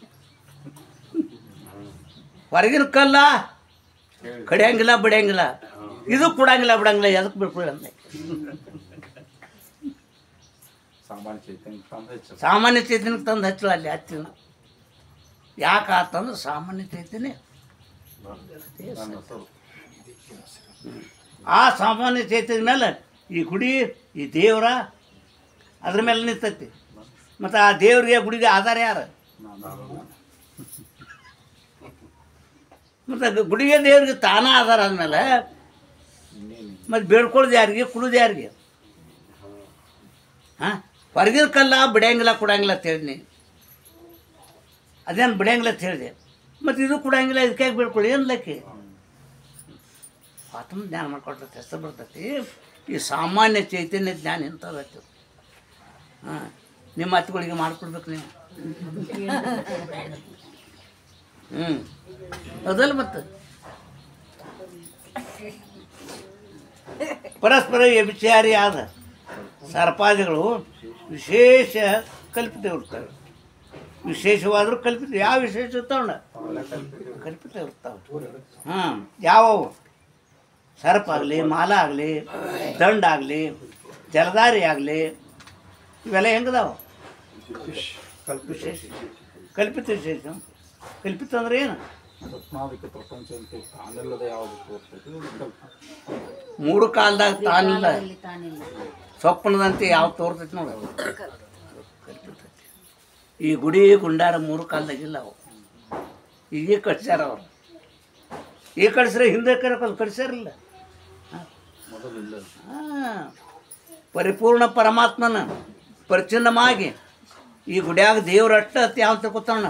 ಹೊರಗಿನ ಕಲ್ಲ ಕಡಿಯಂಗಿಲ್ಲ ಬಿಡಂಗಿಲ್ಲ, ಇದು ಕೊಡಂಗಿಲ್ಲ ಬಿಡಂಗಿಲ್ಲ, ಎದಕ್ಕೆ ಬಿಡ್ಕೊಳ್ಳಿ ಅಂದ. ಸಾಮಾನ್ಯ ಚೈತನ್ಯಕ್ಕೆ ತಂದು ಹಚ್ಚಲ ಅಲ್ಲಿ ಹಚ್ಚಿನ. ಯಾಕೆ ಆತಂದ್ರೆ ಸಾಮಾನ್ಯ ಚೈತನ್ಯ. ಆ ಸಾಮಾನ್ಯ ಚೈತನ್ಯ ಮೇಲೆ ಈ ಗುಡಿ, ಈ ದೇವರ ಅದ್ರ ಮೇಲೆ ನಿಂತೈತಿ. ಮತ್ತು ಆ ದೇವ್ರಿಗೆ ಗುಡಿಗೆ ಆಧಾರ ಯಾರು? ಮತ್ತು ಗುಡಿಗೆ ದೇವ್ರಿಗೆ ತಾನ ಆಧಾರ ಆದಮೇಲೆ ಮತ್ತು ಬೇಡ್ಕೊಳ್ಳೋದು ಯಾರಿಗೆ? ಕುಡಿದು ಯಾರಿಗೆ? ಹಾಂ ಹೊರಗಿನ ಕಲ್ಲ ಬಿಡಂಗಿಲ್ಲ ಕೊಡಂಗಿಲ್ಲ ಅಂತ ಹೇಳಿದ್ನಿ. ಅದೇನು ಬಿಡಂಗಿಲ್ಲ ಅಂತ ಹೇಳಿದೆ. ಮತ್ತು ಇದು ಕೊಡಂಗಿಲ್ಲ, ಇದಕ್ಕೆ ಬೇಡ್ಕೊಳ್ಳಿ ಏನ್ಲಕ್ಕಿ? ಆತ್ಮ ಜ್ಞಾನ ಮಾಡ್ಕೊಳ್ತೈತೆ, ಹೆಸರು ಬರ್ತೈತಿ. ಈ ಸಾಮಾನ್ಯ ಚೈತನ್ಯ ಜ್ಞಾನ ಎಂಥದ್ದು. ಹಾಂ ನಿಮ್ಮ ಹತ್ತುಗಳಿಗೆ ಮಾಡಿಕೊಡ್ಬೇಕು ನೀವು. ಅದಲ್ಲ ಮತ್ತು ಪರಸ್ಪರ ವ್ಯಭಿಚಾರಿ ಆದ ಸರ್ಪಾದಿಗಳು ವಿಶೇಷ ಕಲ್ಪಿತ ಇರ್ತವೆ. ವಿಶೇಷವಾದರೂ ಕಲ್ಪಿತ. ಯಾವ ವಿಶೇಷ ಇರ್ತಾವಣ್ಣ? ಕಲ್ಪಿತ ಇರ್ತಾವೆ. ಹಾಂ, ಯಾವುವು ಸರ್ಪ ಆಗಲಿ, ಮಾಲ ಆಗಲಿ, ದಂಡ ಆಗಲಿ, ಜಲಧಾರಿ ಆಗಲಿ, ಇವೆಲ್ಲ ಹೆಂಗದಾವ? ವಿಶೇಷ, ಕಲ್ಪಿತ ವಿಶೇಷ. ಕಲ್ಪಿತ ಅಂದ್ರೆ ಏನು? ಮೂರು ಕಾಲದಾಗ ತಾನಿಲ್ಲ, ಸ್ವಪ್ನದಂತೆ ಯಾವ ತೋರ್ತೈತಿ ನೋಡ. ಈ ಗುಡಿ ಗುಂಡಾರ ಮೂರು ಕಾಲದಾಗಿಲ್ಲ ಅವು, ಈಗ ಕಟ್ಸ್ಯಾರ ಅವರು. ಈಗ ಕಟ್ಸ್ರೆ ಹಿಂದೆ ಕಟ್ಸ್ಯಾರಿಲ್ಲ. ಹಾಂ, ಪರಿಪೂರ್ಣ ಪರಮಾತ್ಮನ ಪರಿಚ್ಛಿನ್ನವಾಗಿ ಈ ಗುಡಿಯಾಗ ದೇವ್ರ ಅಟ್ಟ ಅತಿ ಯಾವ ತಗೋತಾನ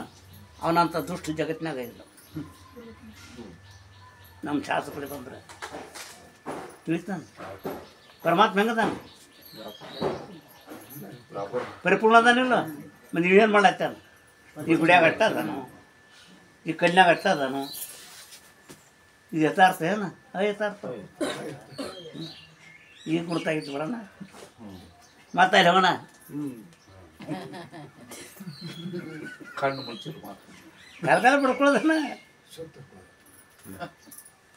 ಅವನಂತ ದುಷ್ಟ ಜಗತ್ತಿನಾಗ ಇಲ್ಲ. ನಮ್ಮ ಶಾಸ್ತ್ರ ಬಂದ್ರೆ ತಿಳಿತಾನೆ ಪರಮಾತ್ಮ ಹೆಂಗದಾನ, ಪರಿಪೂರ್ಣ ಅದಾನಿಲ್ಲ. ಮತ್ತು ನೀವೇನು ಮಾಡತ್ತಾನ? ಈ ಗುಡಿಯಾಗ ಅಟ್ಟ ಅದಾನು, ಈ ಕಲ್ಯಾಗ ಅಟ್ಟ ಅದಾನು. ಇದು ಯಥಾರ್ಥ ಏನ? ಯಥಾರ್ಥ. ಈಗ ಗುರ್ತಾಗಿತ್ತು ಬರೋಣ, ಮಾತಾಡಿ ಹೋಗೋಣ. ಕಣ್ಣು ಮುಚ್ಚಿ ಕಲ್ಕಾಲ ಬಿಡ್ಕೊಳ್ಳೋದನ್ನ.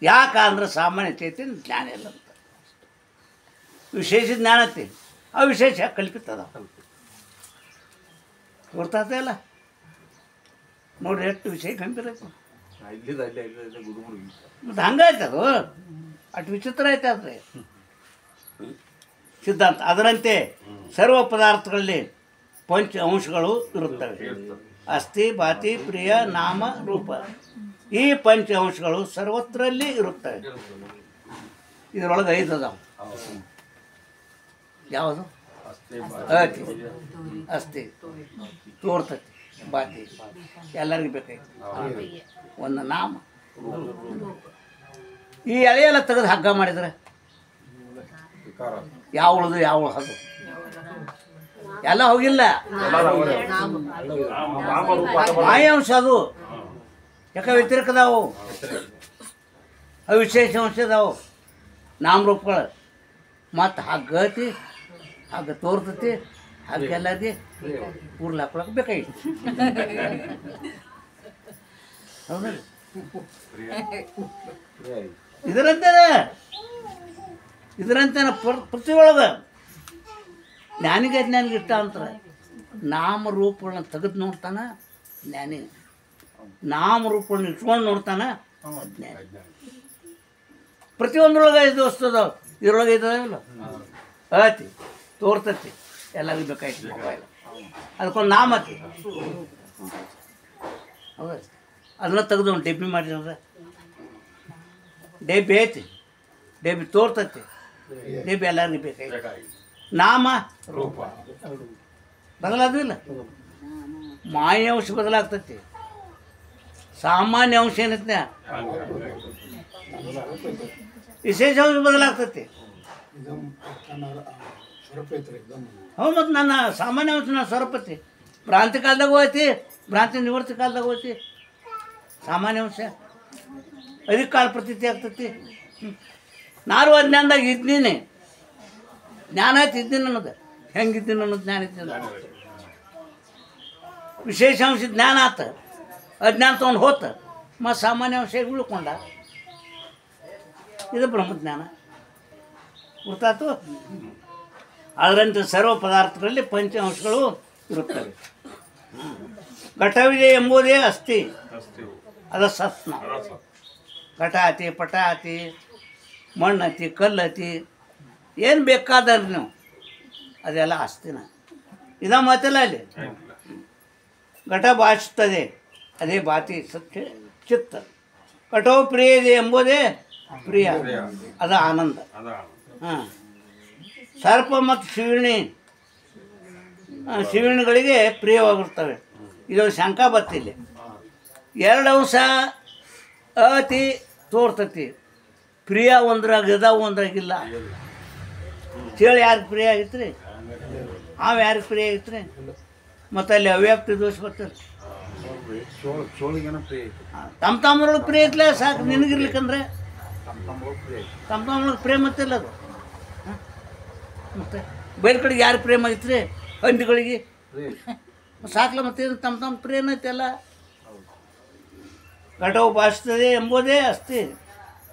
ಯಾಕಂದ್ರೆ ಸಾಮಾನ್ಯ ಚೈತನ್ಯ ಜ್ಞಾನ ಇಲ್ಲ ಅಂತ, ವಿಶೇಷ ಜ್ಞಾನ ಐತಿ. ಅವಿಶೇಷ ಕಲ್ಪಿತದ, ಗೊತ್ತಾಗ್ತಾ ಇಲ್ಲ ನೋಡ್ರಿ ಎಷ್ಟು ವಿಷಯ ಕಂಪಿರೈತಿ. ಮತ್ತು ಹಂಗಾಯ್ತು ಅದು, ಅಷ್ಟು ವಿಚಿತ್ರ ಐತೆ ಅದ್ರಿ ಸಿದ್ಧಾಂತ. ಅದರಂತೆ ಸರ್ವ ಪದಾರ್ಥಗಳಲ್ಲಿ ಪಂಚ ಅಂಶಗಳು ಇರುತ್ತವೆ: ಅಸ್ಥಿ, ಬಾತಿ, ಪ್ರಿಯ, ನಾಮ, ರೂಪ. ಈ ಪಂಚ ಅಂಶಗಳು ಸರ್ವತ್ರಲ್ಲಿ ಇರುತ್ತವೆ. ಇದರೊಳಗೆ 5 ಅದಾವ. ಯಾವುದು? ಅತಿ, ಅಸ್ಥಿ, ತೋರ್ತತಿ, ಬಾತಿ ಎಲ್ಲರಿಗೂ ಬೇಕಾಯ್ತು. ಒಂದು ನಾಮ. ಈ ಎಳೆಯೆಲ್ಲ ತೆಗೆದು ಹಗ್ಗ ಮಾಡಿದ್ರೆ ಯಾವ ಉಳಿದು ಯಾವ ಅದು ಎಲ್ಲ ಹೋಗಿಲ್ಲ. ಮಾಯಾಂಶ ಅದು ಯಾಕೆ ವ್ಯತಿರಿಕದಾವು, ಅವಿಶೇಷ ಅಂಶ ಅದಾವು ನಾಮರೂಪಗಳು. ಮತ್ತು ಹಗ್ಗ ಐತಿ, ಹಗ್ಗ ತೋರ್ತತಿ, ಹಗ್ಗ ಎಲ್ಲರಿಗೆ ಊರ್ಲಿ ಹಾಕೊಳಕ್ಕೆ ಬೇಕಾಗಿತ್ತು. ಹೌದಲ್ಲ? ಇದರಂತೆ ಪ್ರತಿ ಒಳಗೆ ಜ್ಞಾನಿಗೆ ಅಜ್ಞಾನಿಗೆ ಇಷ್ಟ ಅಂತಾರೆ. ನಾಮರೂಪಗಳನ್ನ ತೆಗೆದು ನೋಡ್ತಾನ ಜ್ಞಾನಿ, ನಾಮರೂಪಗಳನ್ನ ಇಟ್ಕೊಂಡು ನೋಡ್ತಾನ ಅಜ್ಞಾನಿ. ಪ್ರತಿಯೊಂದ್ರೊಳಗೆ 5 ವಸ್ತು ಅದಾವ. ಇದ್ರೊಳಗೆ ಇದಾವಿಲ್ಲ, ಅತಿ ತೋರ್ತತಿ ಎಲ್ಲರಿಗೂ ಬೇಕಾಯ್ತು. ಮೊಬೈಲ್ ಅದಕ್ಕೊಂದು ನಾಮ ಐತಿ. ಹೌದ? ಅದನ್ನ ತೆಗೆದು ಒಂದು ಡೆಬ್ಬಿ ಮಾಡಿದ್ರೆ ಡೆಬ್ಬಿ ಐತಿ, ಡೆಬ್ಬಿ ತೋರ್ತತಿ, ಡೆಬ್ಬಿ ಎಲ್ಲರಿಗೂ ಬೇಕಾಯ್ತು. ನಾಮ ರೂಪ ಬದಲಾದಿಲ್ಲ. ಮಾಯಾಂಶ ಬದಲಾಗ್ತತಿ, ಸಾಮಾನ್ಯ ಅಂಶ ಏನೈತೆ ವಿಶೇಷ ಅಂಶ ಬದಲಾಗ್ತತಿ. ಹೌದು, ಮತ್ತು ನನ್ನ ಸಾಮಾನ್ಯ ಅಂಶ ನಾನು ಸ್ವರೂಪತಿ ಭ್ರಾಂತಿ ಕಾಲದಾಗ ಹೋಯ್ತಿ, ಭ್ರಾಂತಿ ನಿವೃತ್ತಿ ಕಾಲದಾಗ ಹೋಯ್ತಿ. ಸಾಮಾನ್ಯ ಅಂಶ ಅಧಿಕ ಕಾಲ ಪ್ರತೀತಿ ಆಗ್ತತಿ. ನಾನು ಅಜ್ಞಾನದಾಗ ಇದ್ದೀನಿ, ಜ್ಞಾನ ಆಯ್ತು ಇದ್ದೀನಿ ಅನ್ನೋದು. ಹೆಂಗಿದ್ದೀನಿ ಅನ್ನೋದು ಜ್ಞಾನ ಇದ್ದೀನಿ. ವಿಶೇಷ ಅಂಶ ಜ್ಞಾನ ಆತ, ಅಜ್ಞಾನ ತೊಗೊಂಡು ಹೋತ, ಮತ್ತು ಸಾಮಾನ್ಯ ಅಂಶ ಉಳ್ಕೊಂಡ. ಇದು ಬ್ರಹ್ಮಜ್ಞಾನ. ಗೊತ್ತಾಯ್ತು? ಅದರಂತೆ ಸರ್ವ ಪದಾರ್ಥಗಳಲ್ಲಿ ಪಂಚ ಅಂಶಗಳು ಇರುತ್ತವೆ. ಘಟವಿದೆ ಎಂಬುದೇ ಅಸ್ಥಿ, ಅದು ಸತ್ನ. ಘಟ ಐತಿ, ಪಟ ಐತಿ, ಮಣ್ಣು ಐತಿ, ಕಲ್ಲು ಐತಿ, ಏನು ಬೇಕಾದ್ರೆ ನೀವು ಅದೆಲ್ಲ ಅಸ್ಥಿನ. ಇದ ಮಾತಲ್ಲ ಅಲ್ಲಿ. ಘಟ ಭಾಷಿಸ್ತದೆ, ಅದೇ ಬಾತಿ ಸತ್ಯ ಚಿತ್ತ. ಘಟವು ಪ್ರಿಯ ಇದೆ ಎಂಬುದೇ ಪ್ರಿಯ, ಅದು ಆನಂದ. ಹಾಂ, ಸರ್ಪ ಮತ್ತು ಶಿವಣಿಗಳಿಗೆ ಪ್ರಿಯವಾಗಿರ್ತವೆ. ಇದೊಂದು ಶಂಕಾ ಬತ್ತಿಲ್ಲಿ. 2 ಅಂಶ ಅತಿ ತೋರ್ತತಿ. ಪ್ರಿಯ ಒಂದ್ರಾಗ ಇದಾವು, ಒಂದ್ರಾಗಿಲ್ಲ. ಚೇಳು ಯಾರಿಗೆ ಪ್ರಿಯ ಆಗಿತ್ತು ರೀ? ಹಾವು ಯಾರಿಗೆ ಪ್ರಿಯ ಆಗಿತ್ತು ರೀ? ಮತ್ತು ಅಲ್ಲಿ ಅವ್ಯಾಪ್ತಿ ದೋಷ ಬರ್ತದೆ. ತಮ್ಮ ತಮ್ಮರೊಳಗೆ ಪ್ರಿಯ ಐತ್ಲ ಸಾಕು ನಿನಗಿರ್ಲಿಕ್ಕಂದ್ರೆ. ತಮ್ಮ ತಮ್ಮೊಳಗೆ ಪ್ರೇಮ ಮತ್ತಿಲ್ಲ ಅದು. ಮತ್ತು ಬೇರೆ ಕಡೆಗೆ ಯಾರು ಪ್ರೇಮ ಆಗಿತ್ತು ರೀ? ಹಂದಿಗಳಿಗೆ ಸಾಕ್ಲ. ಮತ್ತೆ ತಮ್ಮ ಪ್ರೇಮ ಐತೆಲ್ಲ. ಘಟವು ಭಾಷಿಸುತ್ತದೆ ಎಂಬುದೇ ಅಸ್ತಿ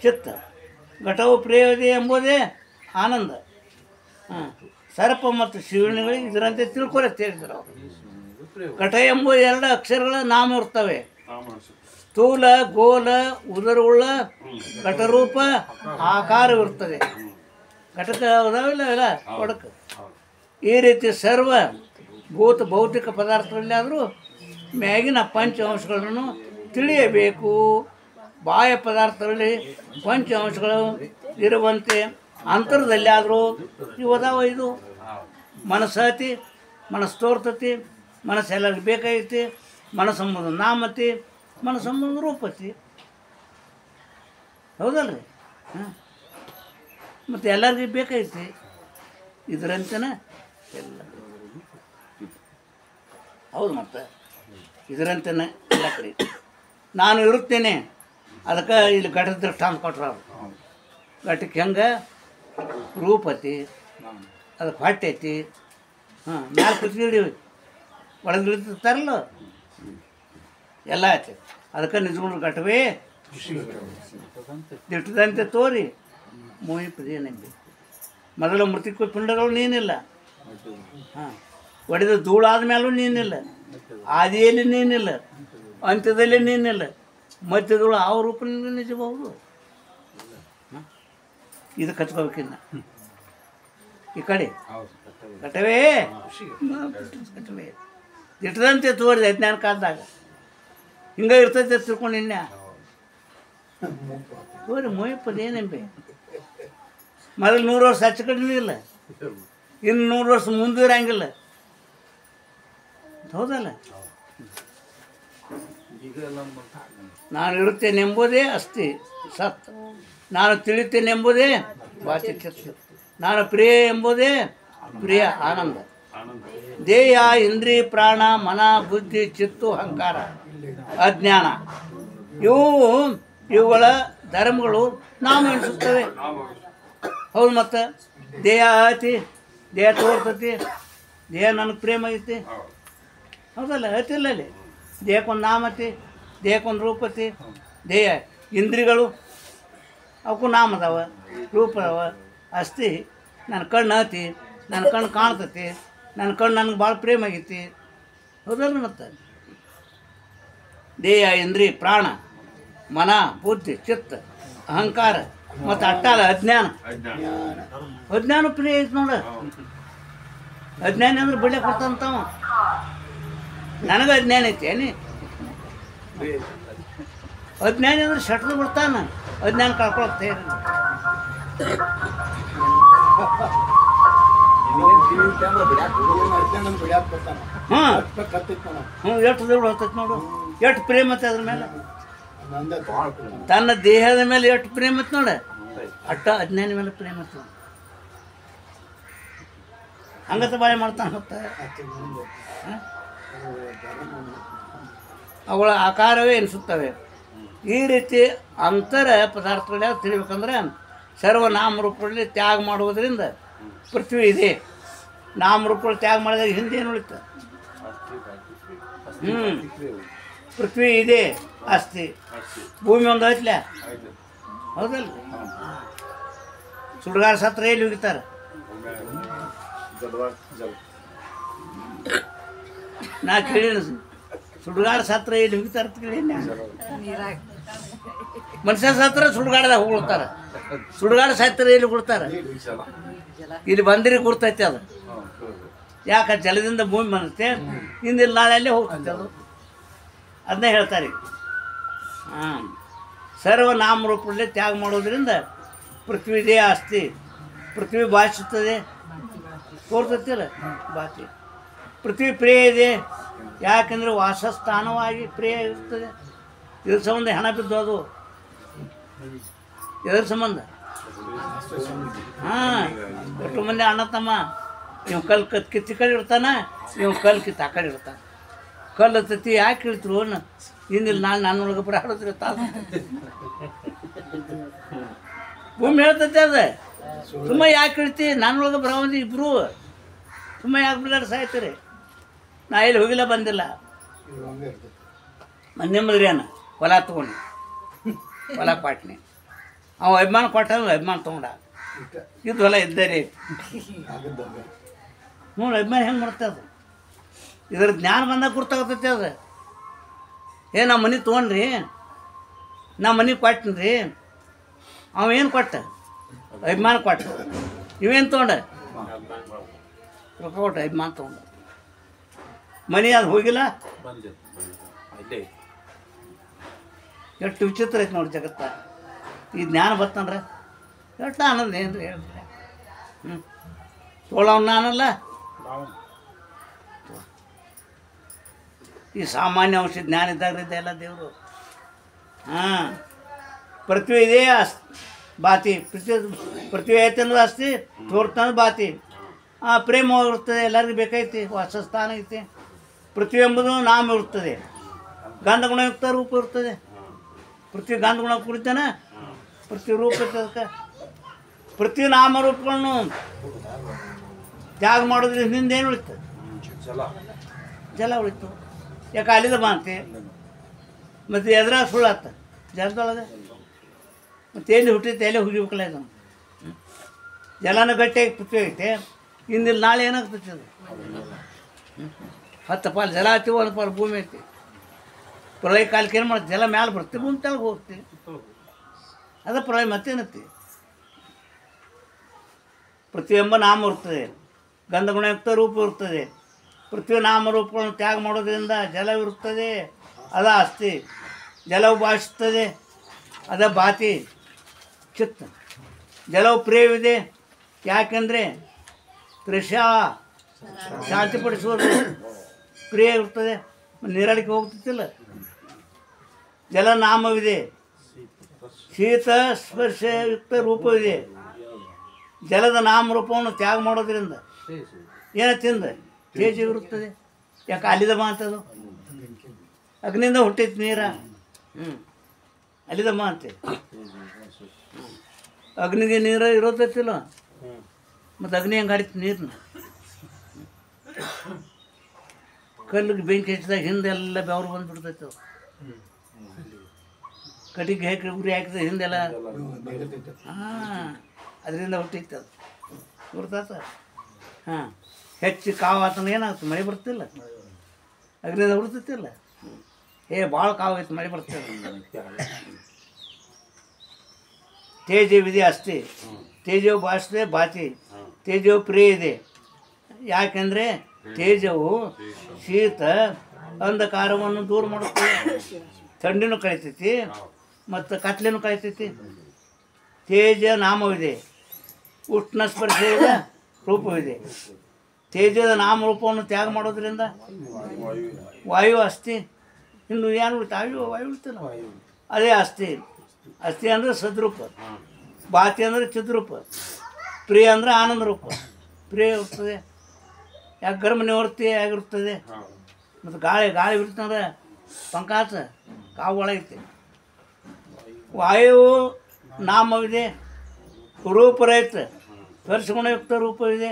ಚಿತ್ತ, ಘಟವು ಪ್ರಿಯವಿದೆ ಎಂಬುದೇ ಆನಂದ. ಸರ್ಪ ಮತ್ತು ಶಿವನಿಗಳಿಗೆ ಇದರಂತೆ ತಿಳ್ಕೊಳತ್ತೆ ಹೇಳಿದ್ರು ಅವರು. ಘಟ ಎಂಬ ಎರಡು ಅಕ್ಷರಗಳ ನಾಮ ಇರ್ತವೆ. ಸ್ಥೂಲ, ಗೋಲ, ಉದರವುಳ್ಳ ಘಟರೂಪ ಆಕಾರವಿರ್ತದೆ. ಘಟಕ ಅದಾವಿಲ್ಲ ಇಲ್ಲ ಕೊಡಕ. ಈ ರೀತಿ ಸರ್ವ ಭೌತಿಕ ಪದಾರ್ಥಗಳಲ್ಲಾದರೂ ಮ್ಯಾಗಿನ ಪಂಚ ಅಂಶಗಳನ್ನು ತಿಳಿಯಬೇಕು. ಬಾಹ್ಯ ಪದಾರ್ಥಗಳಲ್ಲಿ ಪಂಚ ಅಂಶಗಳು ಇರುವಂತೆ ಅಂತರದಲ್ಲಿ ಆದರೂ ಇವದಾವ. ಇದು ಮನಸ್ಸತಿ, ಮನಸ್ಸು ತೋರ್ತತಿ, ಮನಸ್ಸು ಎಲ್ಲರಿಗೂ ಬೇಕಾಗೈತಿ. ಮನಸ್ಸಂಬುದು ನಾಮತಿ, ಮನಸ್ಸಂಬುದು ರೂಪತಿ. ಹೌದಲ್ರಿ? ಹಾಂ, ಮತ್ತು ಎಲ್ಲರಿಗೂ ಬೇಕಾಗೈತಿ. ಇದರಂತೆನೇ ಎಲ್ಲ ಹೌದು. ಮತ್ತು ಇದರಂತೆನೇ ಎಲ್ಲ ಕಡೆ ನಾನು ಇರುತ್ತೇನೆ. ಅದಕ್ಕೆ ಇಲ್ಲಿ ಘಟದ ದೃಷ್ಟಾಂತ ಕೊಟ್ರು ಅವರು. ಘಟಕ್ಕೆ ಹೆಂಗೆ ರೂಪತಿ, ಅದಕ್ಕೆ ಹೊಟ್ಟೆ ಐತಿ. ಹಾಂ, ಮ್ಯಾಲೆ ಕುತ್ಗಿಡಿ ಒಳಗೆ ಇಳಿತಾರಲ್ಲ ಎಲ್ಲ ಐತಿ. ಅದಕ್ಕೆ ನಿಜಗುಣ ಘಟವೇ ದಿಟ್ಟದಂತೆ ತೋರಿ ಮೋಹಿಪದೇನೆಂಬಿ. ಮೊದಲ ಮೃತಿಕ ಪಿಂಡಗಳು ನೀನಿಲ್ಲ. ಹಾಂ, ಒಡೆದ ಧೂಳಾದ ಮೇಲೂ ನೀನಿಲ್ಲ. ಆದಿಯಲ್ಲಿ ನೀನಿಲ್ಲ, ಅಂತ್ಯದಲ್ಲಿ ನೀನಿಲ್ಲ, ಮಧ್ಯದಳು ಆ ರೂಪದಿಂದ ನಿಜಬಹುದು. ಇದು ಕಚ್ಕೋಬೇಕಿನ್ನ ಈ ಕಡೆ ಘಟವೇ ಘಟವೇ ದಿಟ್ಟದಂತೆ ತೋರಿದೆ. ಅಜ್ಞಾನ ಕಾಲದಾಗ ಹಿಂಗೆ ಇರ್ತೈತೆ ತಿಳ್ಕೊಂಡು ಇನ್ಯಾ ತೋರಿ ಮೋಹಿಪದೇನೆಂಬೆ. ಮೊದಲು 100 ವರ್ಷ ಹಚ್ಚ ಕಡಿಮೆ ಇಲ್ಲ, ಇನ್ನು 100 ವರ್ಷ ಮುಂದೆ ಇರಂಗಿಲ್ಲ. ಹೌದಲ್ಲ? ನಾನು ಇರುತ್ತೇನೆಂಬುದೇ ಅಸ್ತಿ ಸತ್, ನಾನು ತಿಳಿತೇನೆಂಬುದೇ ವಾಚಿ ಚಿತ್ತ, ನಾನು ಪ್ರಿಯ ಎಂಬುದೇ ಪ್ರಿಯ ಆನಂದ. ದೇಹ, ಇಂದ್ರಿಯ, ಪ್ರಾಣ, ಮನ, ಬುದ್ಧಿ, ಚಿತ್ತು, ಅಹಂಕಾರ, ಅಜ್ಞಾನ ಇವುಗಳ ಧರ್ಮಗಳು ನಾವು ಎಣಿಸುತ್ತವೆ. ಹೌದು. ಮತ್ತು ದೇಹ ಐತಿ, ದೇಹ ತೋರ್ತತಿ, ದೇಹ ನನಗೆ ಪ್ರೇಮ ಐತಿ. ಹೌದಲ್ಲ? ಐತಿಲ್ಲ ಅಲ್ಲಿ ದೇಹಕ್ಕೊಂದು ನಾಮತಿ, ದೇಹಕ್ಕೊಂದು ರೂಪತಿ. ದೇಹ ಇಂದ್ರಿಗಳು ಅವಕ್ಕೂ ನಾಮ ಅದಾವ, ರೂಪ ಅದಾವ. ಅಸ್ತಿ ನನ್ನ ಕಣ್ಣು ಐತಿ, ನನ್ನ ಕಣ್ಣು ಕಾಣ್ತತಿ, ನನ್ನ ಕಣ್ಣು ನನಗೆ ಭಾಳ ಪ್ರೇಮ ಆಗೈತಿ. ಹೌದಲ್ಲ? ಮತ್ತು ದೇಹ, ಇಂದ್ರಿಯ, ಪ್ರಾಣ, ಮನ, ಬುದ್ಧಿ, ಚಿತ್ತ, ಅಹಂಕಾರ ಮತ್ತು ಅಟ್ಟಾಲ ಅಜ್ಞಾನ. ಅಜ್ಞಾನ ಪ್ರಿಯ ಐತಿ ನೋಡ. ಅಜ್ಞಾನ ಅಂದ್ರೆ ಬಿಡ್ಲಿಕ್ಕೆ ಕೊಡ್ತಂತವ. ನನಗೆ ಅಜ್ಞಾನ ಐತಿ ಏನಿ? ಅಜ್ಞಾನಿ ಅಂದ್ರೆ ಶಟ್ರು ಬಿಡ್ತಾನೆ. ಅಜ್ಞಾನ ಕಳ್ಕೊಳತ್ತೆ. ಹಾಂ ಹ್ಞೂ, ಎಷ್ಟು ದುಡ್ಡು ಹೋಗ್ತೈತಿ ನೋಡು. ಎಷ್ಟು ಪ್ರೇಮ ಐತೆ ಅದ್ರ ಮೇಲೆ, ತನ್ನ ದೇಹದ ಮೇಲೆ ಎಷ್ಟು ಪ್ರೇಮ ಐತೆ ನೋಡ. ಅಟ್ಟ ಅಜ್ಞಾನಿ ಮೇಲೆ ಪ್ರೇಮ ಐತೆ. ಹಂಗತ ಬಾಳೆ ಮಾಡ್ತಾನೆ. ಮತ್ತೆ ಅವುಗಳ ಆಕಾರವೇ ಎನಿಸುತ್ತವೆ. ಈ ರೀತಿ ಅಂತರ ಪದಾರ್ಥಗಳು ಯಾವ್ದು ತಿಳಿಬೇಕಂದ್ರೆ ಸರ್ವನಾಮರೂಪಗಳಲ್ಲಿ ತ್ಯಾಗ ಮಾಡುವುದರಿಂದ ಪೃಥ್ವಿ ಇದೆ. ನಾಮರೂಪಗಳು ತ್ಯಾಗ ಮಾಡಿದಾಗ ಹಿಂದೆ ಏನು ಉಳಿತ? ಪೃಥ್ವಿ ಇದೆ, ಅಸ್ತಿ. ಭೂಮಿ ಒಂದು ಐತ್ಲ. ಹೌದಲ್ಲ? ಸುಡ್ಗಾರ ಸತ್ರ ಎಲ್ಲಿ ಹೋಗಿತಾರೆ? ನಾ ಕೇಳಿ ಸುಡ್ಗಾಡ ಸತ್ರ ಎಲ್ಲಿ ಹೋಗಿತಾರ ಕೇಳಿ. ಮನುಷ್ಯ ಸತ್ರ ಸುಡ್ಗಾಡದಾಗ ಹೋಗ್ತಾರೆ. ಸುಡ್ಗಾಡ ಸತ್ರ ಎಲ್ಲಿ ಕೊಡ್ತಾರೆ? ಇಲ್ಲಿ ಬಂದಿರಿ ಗುರ್ತೈತೆ ಅದು. ಯಾಕೆ? ಜಲದಿಂದ ಭೂಮಿ ಬರುತ್ತೆ, ಹಿಂದಿಲ್ಲ ನಾಳೆ ಅಲ್ಲೇ ಹೋಗ್ತೈತೆ ಅದು. ಅದನ್ನೇ ಹೇಳ್ತಾರೆ. ಹಾಂ, ಸರ್ವನಾಮರೂಪದಲ್ಲಿ ತ್ಯಾಗ ಮಾಡೋದ್ರಿಂದ ಪೃಥ್ವಿ ದೇಹ ಅಸ್ತಿ. ಪೃಥ್ವಿ ಭಾಷಿಸುತ್ತದೆ, ತೋರ್ತೈತಿಲ್ಲ ಬಾತಿ. ಪೃಥ್ವಿ ಪ್ರಿಯ ಇದೆ, ಯಾಕೆಂದರೆ ವಾಸಸ್ಥಾನವಾಗಿ ಪ್ರಿಯ ಇರ್ತದೆ. ಇದ್ರ ಸಂಬಂಧ ಹೆಣ ಬಿದ್ದು ಅದು. ಎದ್ರ ಸಂಬಂಧ? ಹಾಂ, ಒಟ್ಟು ಮಂದಿ ಅಣ್ಣ ತಮ್ಮ. ಇವ್ ಕಲ್ಲು ಕಿತ್ತಿ ಕಡೆ ಇರ್ತಾನೆ, ಇವ್ ಕಲ್ಲು ಕಿತ್ತು ಆ ಕಡೆ ಇರ್ತಾನೆ. ಕಲ್ಲು ಹತ್ತತಿ ಯಾಕೆ ಇಳ್ತರು? ಹಿಂದಿಲ್ಲ ನಾನು ನನ್ನೊಳಗೆ ಬರ ಆಡೋದ್ರಿ ತಾತ. ಭೂಮಿ ಹೇಳ್ತೈತೆ ಅದ. ತುಂಬ ಯಾಕೆ ಇಳ್ತಿ? ನನ್ನೊಳಗೆ ಬರೋದು ಇಬ್ಬರು. ತುಂಬ ಯಾಕೆ ಬಿಡಾಡ ಸಾಯ್ತೀರಿ? ನಾ ಎಲ್ಲಿ ಹೋಗಿಲ್ಲ, ಬಂದಿಲ್ಲ. ನಿಮ್ಮದ್ರಿ ಏನ ಹೊಲ ತೊಗೊಂಡು ಹೊಲ ಕೊಟ್ಟನೆ ಅವ ಅಭಿಮಾನ ಕೊಟ್ಟ ಅಭಿಮಾನ ತೊಗೊಂಡ ಇದು ಹೊಲ ಇದ್ದರೆ ನೋಡಿ ಅಭಿಮಾನ ಹೆಂಗೆ ಮಾಡ್ತದೆ ಇದ್ರ ಜ್ಞಾನ ಬಂದಾಗ ಗುರ್ತಾಗತ್ತೈತೆ ಅದು ನಮ್ಮ ಮನೆ ತೊಗೊಂಡ್ರಿ ನಾ ಮನೆ ಕೊಟ್ಟನಿ ರೀ ಅವೇನು ಕೊಟ್ಟ ಅಭಿಮಾನ ಕೊಟ್ಟ ಇವೇನು ತೊಗೊಂಡ ರೊಕ್ಕ ಕೊಟ್ಟ ಅಭಿಮಾನ ತೊಗೊಂಡ ಮನೆ ಅದು ಹೋಗಿಲ್ಲ ಎಷ್ಟು ವಿಚಿತ್ರ ಐತೆ ನೋಡಿ ಜಗತ್ತ ಈ ಜ್ಞಾನ ಬರ್ತನ್ರ ಎಷ್ಟು ಆನಂದ ಏನು ರೀ ಹೇಳ್ರಿ ತೋಳವ್ ನಾನಲ್ಲ ಈ ಸಾಮಾನ್ಯ ಅಂಶ ಜ್ಞಾನ ಇದ್ದಾಗ್ರಿದ್ದ ಎಲ್ಲ ದೇವರು ಹಾಂ ಪೃಥ್ವಿ ಇದೆ ಬಾತಿ ಪೃಥ್ವಿ ಐತೆ ಅನ್ನೋದು ಅಸ್ತಿ ತೋರ್ತಂದ್ರೆ ಬಾತಿ ಪ್ರೇಮ ಇರ್ತದೆ ಎಲ್ಲರಿಗೂ ಬೇಕೈತಿ ವಾಸಸ್ಥಾನ ಐತಿ ಪೃಥ್ವಿ ಎಂಬುದು ನಾಮ ಇರ್ತದೆ ಗಂಧಗುಣಯುಕ್ತ ರೂಪ ಇರ್ತದೆ ಪೃಥ್ವಿ ಗಂಧಗುಣ ಕುಡಿತಾನೆ ಪೃಥ್ವಿ ರೂಪ ಇರ್ತದೆ ಅದಕ್ಕೆ ಪೃಥ್ವಿ ನಾಮ ರೂಪಗಳನ್ನು ತ್ಯಾಗ ಮಾಡೋದ್ರ ಹಿಂದೆ ಏನು ಉಳಿತು ಜಲ ಉಳಿತು ಯಾಕೆ ಅಲ್ಲಿದ ಬಾಂತಿ ಮತ್ತು ಎದ್ರಾಗ ಸುಳ್ಳಾತ ಜಲದೊಳಗೆ ಮತ್ತು ಎಲ್ಲಿ ಹುಟ್ಟಿತ್ತು ಎಲ್ಲಿ ಹುಗಿಬೇಕಲ್ಲ ಇದು ಜಲನ ಗಟ್ಟಿಯಾಗಿ ಪೃಥ್ವಿ ಐತೆ ಇಂದಿಲ್ಲ ನಾಳೆ ಏನಾಗ್ತೈತಿ ಅದು 10 ಪಾಲು ಜಲ ಹತ್ತಿ 1 ಪಾಲು ಭೂಮಿ ಐತಿ ಪ್ರಳಯ ಕಾಲಕ್ಕೆ ಏನು ಮಾಡ್ತೀವಿ ಜಲ ಮ್ಯಾಲೆ ಬರ್ತೀವಿ ಭೂಮಿ ತೆಳಗೆ ಹೋಗ್ತೀವಿ ಅದ ಪ್ರಳಯ ಮತ್ತೇನತ್ತಿ ಪೃಥ್ವಿ ಎಂಬ ನಾಮ ಇರ್ತದೆ ಗಂಧಗುಣಯುಕ್ತ ರೂಪ ಇರ್ತದೆ ಪೃಥ್ವಿ ನಾಮರೂಪಗಳನ್ನು ತ್ಯಾಗ ಮಾಡೋದ್ರಿಂದ ಜಲವಿರುತ್ತದೆ ಅದ ಅಸ್ತಿ ಜಲವು ಭಾಷಿಸ್ತದೆ ಅದ ಬಾತಿ ಚಿತ್ತ ಜಲವು ಪ್ರಿಯವಿದೆ ಯಾಕೆಂದರೆ ತ್ರಿಷ ಶಾಂತಿಪಡಿಸುವುದು ಪ್ರಿಯ ಇರ್ತದೆ ನೀರಾಳಿಕೆ ಹೋಗ್ತಿಲ್ಲ ಜಲನಾಮವಿದೆ ಶೀತ ಸ್ಪರ್ಶಯುಕ್ತ ರೂಪವಿದೆ ಜಲದ ನಾಮರೂಪವನ್ನು ತ್ಯಾಗ ಮಾಡೋದ್ರಿಂದ ಏನು ತಿಂದ ತೇಜ ಇರುತ್ತದೆ ಯಾಕೆ ಅಲ್ಲಿದ ಮಾತದು ಅಗ್ನಿಯಿಂದ ಹುಟ್ಟೈತಿ ನೀರ ಅಲ್ಲಿದ ಮಾತೆ ಅಗ್ನಿಗೆ ನೀರು ಇರೋತೈತಿಲ್ಲ ಮತ್ತು ಅಗ್ನಿ ಹೆಂಗೆ ಹಾಡಿತು ನೀರನ್ನ ಕಲ್ಲಿಗೆ ಬೆಂಕಿ ಹಚ್ಚಿದಾಗ ಹಿಂದೆಲ್ಲ ಬೆವರು ಬಂದುಬಿಡ್ತೈತೆ ಅದು ಕಟ್ಟಿಗೆ ಹಾಕಿ ಉರಿ ಹಾಕಿದ್ರೆ ಹಿಂದೆಲ್ಲ ಅದರಿಂದ ಹುಟ್ಟೈತೆ ಅದು ಗುರ್ತಾತ ಹಾಂ ಹೆಚ್ಚು ಕಾವು ಆತಂದ್ರೆ ಏನಾಗುತ್ತೆ ಮಳೆ ಬರ್ತಿಲ್ಲ ಅಗ್ನಿಯಿಂದ ಹುಡ್ತೈತಿಲ್ಲ ಭಾಳ ಕಾವಾಗೈತೆ ಮಳೆ ಬರ್ತಿಲ್ಲ ತೇಜವಿದೆ ಅಷ್ಟೇ ತೇಜವು ಭಾಷೆ ಬಾತಿ ತೇಜವು ಪ್ರಿಯ ಇದೆ ಯಾಕೆಂದರೆ ತೇಜವು ಶೀತ ಅಂಧಕಾರವನ್ನು ದೂರ ಮಾಡುತ್ತದೆ ಥಂಡಿನೂ ಕಳಿತೈತಿ ಮತ್ತು ಕತ್ಲೆನೂ ಕಳಿತೈತಿ ತೇಜ ನಾಮವಿದೆ ಉಷ್ಣ ಸ್ಪರ್ಶದ ರೂಪವಿದೆ ತೇಜದ ನಾಮರೂಪವನ್ನು ತ್ಯಾಗ ಮಾಡೋದ್ರಿಂದ ವಾಯು ಅಸ್ಥಿ ಇನ್ನು ಏನು ಉಳಿತು ವಾಯು ಉಳಿತಲ್ಲ ಅದೇ ಅಸ್ಥಿ ಅಸ್ಥಿ ಅಂದರೆ ಸದ್ರೂಪ ಬಾತಿ ಅಂದರೆ ಚಿದ್ರೂಪ ಪ್ರಿಯ ಅಂದರೆ ಆನಂದ ರೂಪ ಪ್ರಿಯ ಇರ್ತದೆ ಯಾಕೆ ಗರ್ಭ ನಿವೃತ್ತಿ ಆಗಿರ್ತದೆ ಮತ್ತು ಗಾಳಿ ಬಿಡ್ತಂದ್ರೆ ಪಂಕಾಸ ಕಾವು ಒಳಗೈತೆ ವಾಯು ನಾಮವಿದೆ ರೂಪರಹಿತ ಸ್ಪರ್ಶಗುಣಯುಕ್ತ ರೂಪವಿದೆ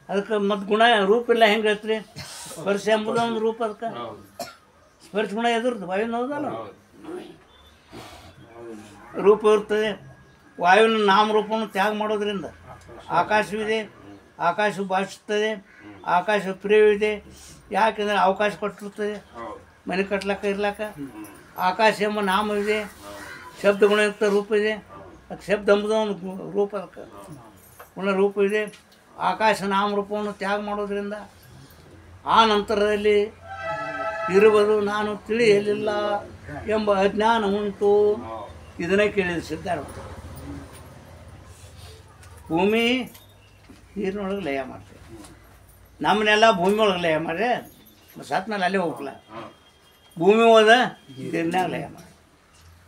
ಅದಕ್ಕೆ ಮತ್ತು ಗುಣ ರೂಪ ಇಲ್ಲ ಹೆಂಗೆ ಐತ್ರಿ ಸ್ಪರ್ಶ ಎಂಬುದು ಒಂದು ರೂಪ ಅದಕ್ಕೆ ಸ್ಪರ್ಶ ಗುಣ ಎದುರ್ದು ವಾಯುನ ಹೌದಲ್ಲ ರೂಪ ಇರ್ತದೆ ವಾಯುವಿನ ನಾಮರೂಪವನ್ನು ತ್ಯಾಗ ಮಾಡೋದ್ರಿಂದ ಆಕಾಶವಿದೆ ಆಕಾಶವು ಭಾಷಿಸ್ತದೆ ಆಕಾಶ ಪ್ರಿಯವಿದೆ ಯಾಕೆಂದರೆ ಅವಕಾಶ ಕೊಟ್ಟಿರ್ತದೆ ಮನೆ ಕಟ್ಲಕ್ಕ ಇರ್ಲಕ್ಕ ಆಕಾಶ ಎಂಬ ನಾಮವಿದೆ ಶಬ್ದ ಗುಣಯುಕ್ತ ರೂಪ ಇದೆ ಅದಕ್ಕೆ ಶಬ್ದ ಎಂಬುದು ಒಂದು ರೂಪ ಅದಕ್ಕೆ ಗುಣ ರೂಪ ಇದೆ ಆಕಾಶ ನಾಮರೂಪವನ್ನು ತ್ಯಾಗ ಮಾಡೋದ್ರಿಂದ ಆ ನಂತರದಲ್ಲಿ ಇರುವುದು ನಾನು ತಿಳಿಯಲಿಲ್ಲ ಎಂಬ ಅಜ್ಞಾನ ಉಂಟು ಇದನ್ನೇ ಕೇಳಿದ ಸಿದ್ಧಾರ್ಥ ಭೂಮಿ ನೀರಿನೊಳಗೆ ಲಯ ಮಾಡ್ತೇವೆ ನಮ್ಮನ್ನೆಲ್ಲ ಭೂಮಿ ಒಳಗೆ ಲಯ ಮಾಡ್ರೆ ಸತ್ಮೇಲೆ ಅಲ್ಲೇ ಹೋಗ್ಲ ಭೂಮಿ ಹೋದ ನೀರಿನಾಗ ಲಯ ಮಾಡಿ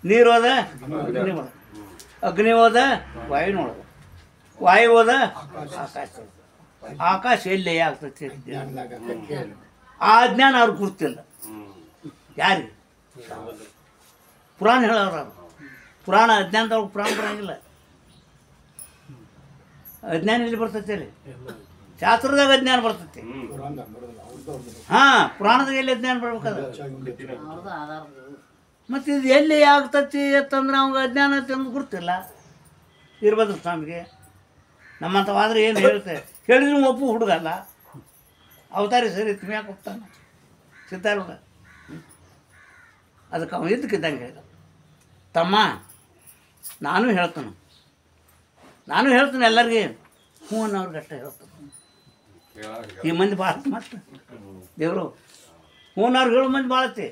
ನೀರು ಹೋದ ಅಗ್ನಿ ಒಳಗೆ ಅಗ್ನಿ ಹೋದ ವಾಯುನೊಳಗೆ ವಾಯು ಹೋದ ಆಕಾಶ ಆಕಾಶ ಎಲ್ಲಿ ಲಯ ಆಗ್ತೈತಿ ಆ ಅಜ್ಞಾನ ಅವ್ರಿಗೆ ಗುರ್ತಿಲ್ಲ ಯಾರಿಗೆ ಪುರಾಣ ಹೇಳೋರು ಪುರಾಣ ಅಜ್ಞಾನದವ್ರಿಗೆ ಪುರಾಣ ಬರೋಂಗಿಲ್ಲ ಅಜ್ಞಾನ ಎಲ್ಲಿ ಬರ್ತೈತೆ ಅಲ್ಲಿ ಶಾಸ್ತ್ರದಾಗ ಅಜ್ಞಾನ ಬರ್ತೈತಿ ಹಾಂ ಪುರಾಣದಾಗ ಎಲ್ಲಿ ಅಜ್ಞಾನ ಬರ್ಬೇಕಾದ್ರೆ ಮತ್ತು ಇದು ಎಲ್ಲಿ ಆಗ್ತತಿ ಅಂತಂದ್ರೆ ಅವಾಗ ಅಜ್ಞಾನ ಅಂತ ಗುರ್ತಿಲ್ಲ ವೀರಭದ್ರ ಸ್ವಾಮಿಗೆ. ನಮ್ಮಂಥವಾದ್ರೆ ಏನು ಹೇಳ್ತೆ ಹೇಳಿದ್ರು ಒಪ್ಪು ಹುಡುಗ ಅಲ್ಲ, ಅವತಾರಿ ಸರಿ ತುಮ್ಯಾಕೆ ಹೋಗ್ತಾನೆ ಸಿದ್ಧಾರೂಢ. ಅದಕ್ಕೆ ಅವನು ಇದ್ದಕ್ಕಿದ್ದಂಗೆ ಹೇಳಿದ, ತಮ್ಮ ನಾನು ಹೇಳ್ತಾನೆ ಎಲ್ಲರಿಗೆ ಹ್ಞೂ ಅನ್ನೋರ್ಗೆ ಅಷ್ಟೇ ಹೇಳ್ತಾನೆ. ಈ ಮಂದಿ ಭಾಳ ಮತ್ತೆ ದೇವರು ಹ್ಞೂ ಅನ್ನೋರ್ಗೆ ಹೇಳೋ ಮಂದಿ ಭಾಳತಿ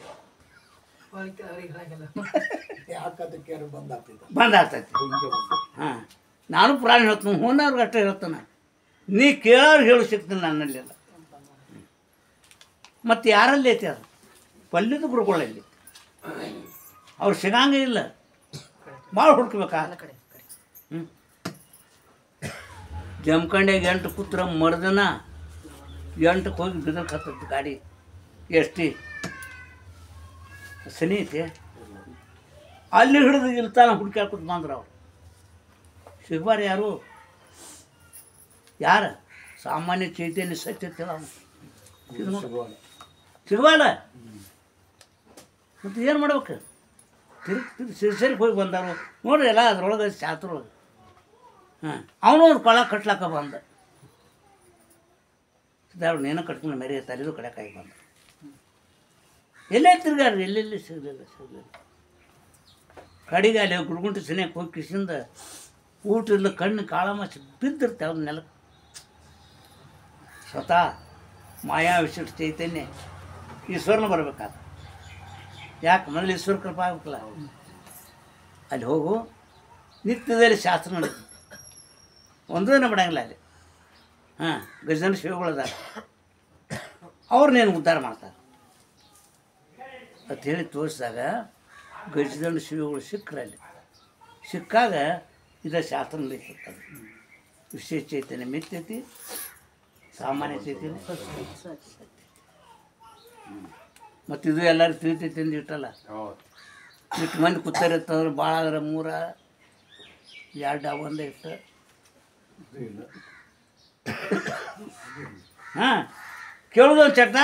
ಬಂದಾಗ್ತೈತಿ. ಹಾಂ, ನಾನು ಪುರಾಣ ಹೇಳ್ತೀನಿ, ಹ್ಞೂ ಅನ್ನೋರ್ಗೆ ಅಷ್ಟೇ ಹೇಳ್ತಾನೆ. ನೀ ಕೇಳೋರು ಹೇಳು ಸಿಗ್ತೀನಿ ನನ್ನಲ್ಲೆಲ್ಲ. ಮತ್ತು ಯಾರಲ್ಲಿ ಐತಿ ಅದು ಪಲ್ಯದ ಗುರುಗಳಲ್ಲಿ ಅವ್ರು ಸಿಗಂಗ ಇಲ್ಲ, ಭಾಳ ಹುಡ್ಕಬೇಕಾ. ಹ್ಞೂ, ಜಮಖಂಡಿಯಾಗ 8 ಕೂತ್ರ ಮರ್ದನ 8ಕ್ಕೆ ಹೋಗಿ ಬಿದಕ್ಕೆ ಹತ್ತದ್ದು ಗಾಡಿ ಎಷ್ಟಿ ಸನಿ ಐತಿ. ಅಲ್ಲಿ ಹಿಡಿದು ಇಲ್ತಾನ ಹುಡ್ಕ್ಯಾಡ್ಕೊತ ಬಂದ್ರು ಅವ್ರು. ಸಿಗ್ಬಾರ ಯಾರು ಸಾಮಾನ್ಯ ಚೈತನ್ಯ ಸತ್ಯ ಸಿಗಬಾರ. ಮತ್ತು ಏನು ಮಾಡ್ಬೇಕು? ತಿರುಗಿ ಸಿರ್ಸರಿಗೆ ಹೋಗಿ ಬಂದಾರು ನೋಡ್ರಿ ಎಲ್ಲ ಅದ್ರೊಳಗೆ ಶಾಸ್ತ್ರೊಳಗೆ. ಹಾಂ, ಅವನು ಒಂದು ಕೊಳ ಕಟ್ಲಾಕ ಬಂದ. ಸಿದ್ಧಾರೂಢ ನೇನು ಕಟ್ಕೊಂಡು ಮರಿ ತಲೆದು ಕಡೆಕಾಗಿ ಬಂದ. ಎಲ್ಲೇ ತಿರ್ಗಾಡ್ರಿ, ಎಲ್ಲೆಲ್ಲಿ ಸಿಗಲಿಲ್ಲ. ಕಡೆಗೆ ಅಲ್ಲಿ ಗುಡ್ಗುಂಟಿ ಸನಿಯಕ್ಕೆ ಹೋಗಿ ಕಿಸಿಂದ ಊಟ ಇಲ್ಲ, ಕಣ್ಣು ಕಾಳ ಮಚ್ಚಿ ಬಿದ್ದಿರ್ತೆ ಅವ್ನ ನೆಲಕ್ಕೆ. ಸ್ವತಃ ಮಾಯಾ ವಿಶಿಷ್ಟ ಚೈತನ್ಯ ಈಶ್ವರನ ಬರ್ಬೇಕಾದ. ಯಾಕೆ ಮೊದಲು ಈಶ್ವರ ಕೃಪಾ ಆಗ್ಬೇಕಲ್ಲ. ಅಲ್ಲಿ ಹೋಗು, ನಿತ್ಯದಲ್ಲಿ ಶಾಸ್ತ್ರ ನಡೀತದೆ, ಒಂದೂ ದಿನ ಬಿಡಂಗಿಲ್ಲ ಅಲ್ಲಿ. ಹಾಂ, ಗಜನ ಶಿವಗಳದಾರ, ಅವ್ರನ್ನೇನು ಉದ್ಧಾರ ಮಾಡ್ತಾರೆ ಅಂತ ಹೇಳಿ ತೋರಿಸಿದಾಗ ಗಜದಂಡ ಶಿವಗಳು ಸಿಕ್ಕರಲ್ಲಿ ಸಿಕ್ಕಾಗ ಇದು ಶಾಸ್ತ್ರ ನಡೀತಿರ್ತದೆ. ವಿಶೇಷ ಚೈತನ್ಯ ಮಿಥ್ಯತಿ, ಸಾಮಾನ್ಯ ಚೈತನ್ಯ ಸತ್ಯ. ಮತ್ತು ಇದು ಎಲ್ಲರೂ ತಿಳಿತೈತಿ ಅಂದು ಇಟ್ಟಲ್ಲ. ಇಟ್ಟು ಮಂದಿ ಕೂತಾರಿರ್ತಂದ್ರೆ ಭಾಳ ಆದ್ರೆ 3 2 ಒಂದೇ ಇಟ್ಟು. ಹಾಂ, ಕೇಳೋದು ಒಂದು ಚಟ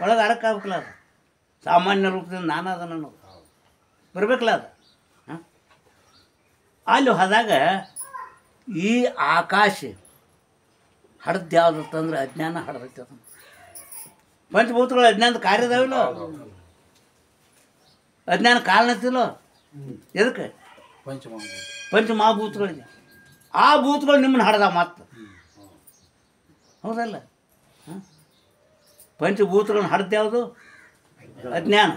ಒಳಗೆ ಅಡಕ್ಕಾಗ್ಬೇಕಲ್ಲ. ಅದು ಸಾಮಾನ್ಯ ರೂಪದಿಂದ ನಾನಾದ ನಾನು ಬರಬೇಕಲ್ಲ ಅದು. ಹಾಂ, ಅಲ್ಲಿ ಹೋದಾಗ ಈ ಆಕಾಶ ಹಡ್ದು ಯಾವುದಂತಂದ್ರೆ ಅಜ್ಞಾನ ಹಡ್ದೈತೆ. ಅದನ್ನು ಪಂಚಭೂತಗಳು ಅಜ್ಞಾನದ ಕಾರ್ಯದಾವಿಲ್ಲೋ, ಅಜ್ಞಾನ ಕಾರಣತಿಲ್ಲೋ. ಎದಕ್ಕೆ? ಪಂಚಮಹಾಭೂತಗಳಿಗೆ. ಆ ಭೂತಗಳು ನಿಮ್ಮನ್ನು ಹಡ್ದ ಮಾತು ಹೌದಲ್ಲ. ಹಾಂ, ಪಂಚಭೂತಗಳನ್ನ ಹಡ್ದು ಯಾವುದು? ಅಜ್ಞಾನ.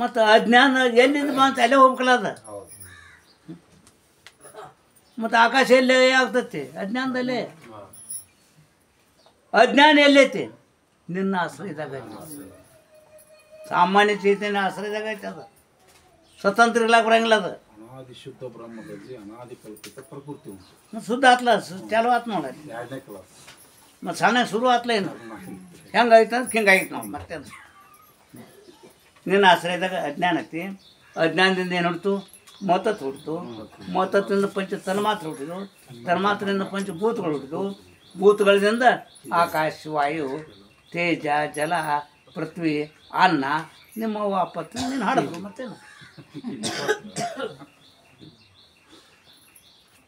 ಮತ್ತು ಅಜ್ಞಾನ ಎಲ್ಲಿಂದ ಬಂತು? ಅಲ್ಲೇ ಹೋಗ್ಬೇಕಲ್ಲ ಅದು. ಮತ್ತು ಆಕಾಶ ಎಲ್ಲೇ ಆಗ್ತೈತಿ? ಅಜ್ಞಾನದಲ್ಲೇ. ಅಜ್ಞಾನ ಎಲ್ಲೈತಿ? ನಿನ್ನ ಆಶ್ರಯದಾಗ ಐತಿ. ಸಾಮಾನ್ಯ ಚೈತನ್ಯ ಆಶ್ರಯದಾಗ ಐತಿ. ಅದು ಸ್ವತಂತ್ರ ಇರ್ಲಾಕ ಬರಂಗಿಲ್ಲ. ಅದು ಅನಾದಿ ಶುದ್ಧ ಬ್ರಹ್ಮದಲ್ಲಿ ಅನಾದಿ ಕಲ್ಪಿತ ಪ್ರಕೃತಿ ಉಂಟು. ಶುದ್ಧ ಆತ್ಲ ಚಾಲು ಆತ್ ನೋಡಿ. ಮತ್ತು ಸಣ್ಣ ಶುರು ಆತ್ಲ ಏನು ಹೆಂಗೆ ಆಯ್ತು ಅಂತ ಹಿಂಗಾಗಿತ್ತು ನಾವು. ಮತ್ತೆ ನಿನ್ನ ಆಶ್ರಯದಾಗ ಅಜ್ಞಾನ ಐತಿ. ಅಜ್ಞಾನದಿಂದ ಏನು ಹೊಡ್ತು? ಮೊತ್ತತ್ತು ಹುಡ್ತು. ಮೊತ್ತತ್ತಿಂದ ಪಂಚ ತನ್ಮಾತ್ರ ಹುಟ್ಟಿದು. ತನ್ಮಾತ್ರದಿಂದ ಪಂಚಭೂತಗಳು ಹುಟ್ಟಿದು. ಭೂತಗಳಿಂದ ಆಕಾಶ, ವಾಯು, ತೇಜ, ಜಲ, ಪೃಥ್ವಿ, ಅನ್ನ, ನಿಮ್ಮ ವಾಪತ್ತು ನೀನು ಹಾಡಿದ್ರು. ಮತ್ತೇನು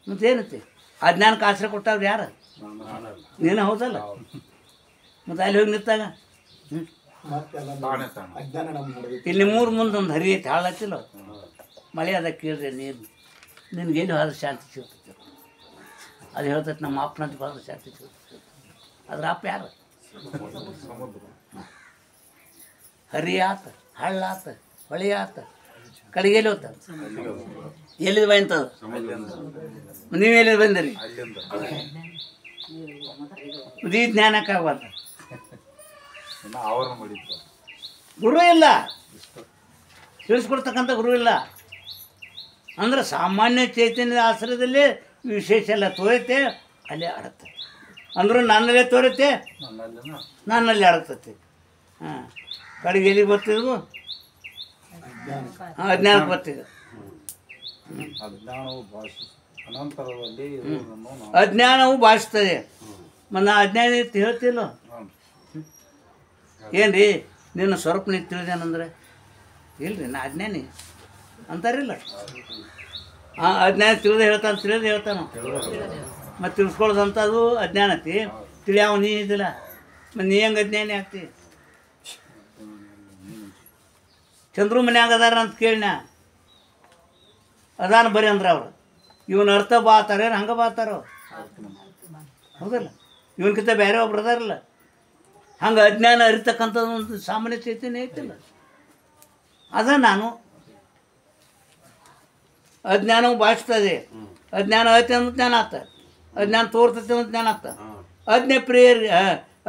ಮತ್ತೇನೈತಿ? ಅಜ್ಞಾನಕ್ಕೆ ಆಶ್ರಯ ಕೊಟ್ಟವ್ರು ಯಾರು? ನೀನು ಹೌದಲ್ಲ. ಮತ್ತು ಅಲ್ಲಿ ಹೋಗಿ ನಿಂತಾಗ ಇಲ್ಲಿ 3 ಮುಂದೆ ಒಂದು ಹರಿ ಐತಿ, ಹಾಳತ್ತಿಲ್ಲ. ಮಳೆ ಅದ ಕೇಳಿದ್ರೆ ನೀರು ನಿನ್ಗೇನು ಹೋದ್ರೆ ಶಾಂತಿ ಸಿಗ್ತೈತಿ. ಅದು ಹೇಳ್ತೈತೆ ನಮ್ಮ ಅಪ್ಪನಂತ ಹೋದ್ರೆ ಶಾಂತಿ ಸಿಗ್ತೈತಿ. ಅದ್ರ ಅಪ್ಪ ಯಾರು? ಹರಿ ಆತ, ಹಳ್ಳ ಆತ, ಹೊಳೆ ಆತ, ಕಡೆಗೆ ಎಲ್ಲಿ ಹೋಗ್ತದೆ? ಎಲ್ಲಿದು ಬಂತದು? ನೀವೆಲ್ಲಿ ಬಂದಿರಿ? ಈ ಜ್ಞಾನಕ್ಕಾಗಬಾರ್ದು. ಗುರು ಇಲ್ಲ, ತಿಳಿಸ್ಕೊಡ್ತಕ್ಕಂಥ ಗುರು ಇಲ್ಲ. ಅಂದ್ರೆ ಸಾಮಾನ್ಯ ಚೈತನ್ಯದ ಆಶ್ರಯದಲ್ಲಿ ವಿಶೇಷ ಎಲ್ಲ ತೋರೈತೆ, ಅಲ್ಲೇ ಆಡುತ್ತೆ. ಅಂದರೂ ನನ್ನಲ್ಲೇ ತೋರುತ್ತೆ, ನನ್ನಲ್ಲಿ ಆಡುತ್ತೈತಿ. ಹಾಂ, ಕಡೆಗೆ ಎಲ್ಲಿಗೆ ಬರ್ತಿದ್ವು? ಅಜ್ಞಾನಕ್ಕೆ ಬರ್ತಿದ್ವು. ಅಜ್ಞಾನವು ಭಾಷಿಸ್ತದೆ. ಮತ್ತು ನಾ ಅಜ್ಞಾನ ಹೇಳ್ತಿಲ್ಲ ಏನು ರೀ? ನಿನ್ನ ಸ್ವರೂಪ ನೀ ತಿಳಿದೇನಂದ್ರೆ ಇಲ್ರಿ ನಾ ಅಜ್ಞಾನಿ ಅಂತಾರಿಲ್ಲ. ಅಜ್ಞಾನ ತಿಳಿದು ಹೇಳ್ತಾನೆ ಮತ್ತು ತಿಳಿಸ್ಕೊಳ್ಳೋದಂಥದ್ದು ಅಜ್ಞಾನತಿ. ತಿಳಿಯಾವ ನೀ ಇದ್ದಿಲ್ಲ, ಮತ್ತು ನೀ ಹೆಂಗೆ ಅಜ್ಞಾನಿ ಆಗ್ತಿ? ಚಂದ್ರು ಮನ್ಯಾಗ ಅದಾರ ಅಂತ ಕೇಳಿನ ಅದಾನ ಬರೀ ಅಂದ್ರೆ ಅವ್ರು ಇವನ ಅರ್ಥ ಬಾತಾರೆ ಹಂಗೆ ಬಾತಾರ ಅವ್ರು, ಹೌದಲ್ಲ? ಇವನ್ಕಿಂತ ಬೇರೆ ಒಬ್ರು ಅದಾರಲ್ಲ, ಹಂಗೆ ಅಜ್ಞಾನ ಅರಿತಕ್ಕಂಥದ್ದು ಒಂದು ಸಾಮಾನ್ಯ ಚೈತನ್ಯ ಐತಿಲ್ಲ. ಅದ ನಾನು ಅಜ್ಞಾನವು ಭಾಷಿಸ್ತದೆ. ಅಜ್ಞಾನ ಐತೆ ಅಂತ ಜ್ಞಾನ ಆತ, ಅಜ್ಞಾನ ತೋರ್ತೈತೆ ಅಂತ ಜ್ಞಾನ ಆತ.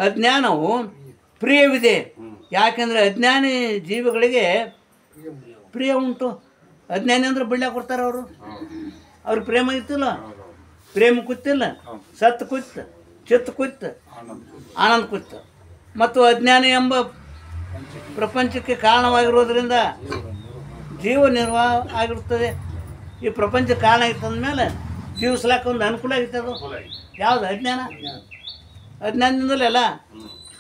ಅಜ್ಞಾನವು ಪ್ರಿಯವಿದೆ. ಯಾಕೆಂದರೆ ಅಜ್ಞಾನಿ ಜೀವಿಗಳಿಗೆ ಪ್ರಿಯ ಉಂಟು. ಅಜ್ಞಾನಿ ಅಂದ್ರೆ ಬಳ್ಳ್ಯಾಗ ಕೊಡ್ತಾರೆ ಅವರು. ಅವ್ರಿಗೆ ಪ್ರೇಮ ಇತ್ತಿಲ್ಲ, ಪ್ರೇಮ ಕೂತಿಲ್ಲ, ಸತ್ತು ಕೂತ್, ಚಿತ್ತ ಕೂತ್, ಆನಂದ ಕೂತ್. ಮತ್ತು ಅಜ್ಞಾನಿ ಎಂಬ ಪ್ರಪಂಚಕ್ಕೆ ಕಾರಣವಾಗಿರೋದ್ರಿಂದ ಜೀವ ನಿರ್ವಾಹ ಆಗಿರುತ್ತದೆ. ಈ ಪ್ರಪಂಚ ಕಾರಣ ಆಗಿತ್ತಂದ್ಮೇಲೆ ಜೀವಿಸ್ಲಾಕ ಒಂದು ಅನುಕೂಲ ಆಗಿತ್ತದು. ಯಾವುದು? ಅಜ್ಞಾನ. ಅಜ್ಞಾನದಿಂದಲೇ ಅಲ್ಲ.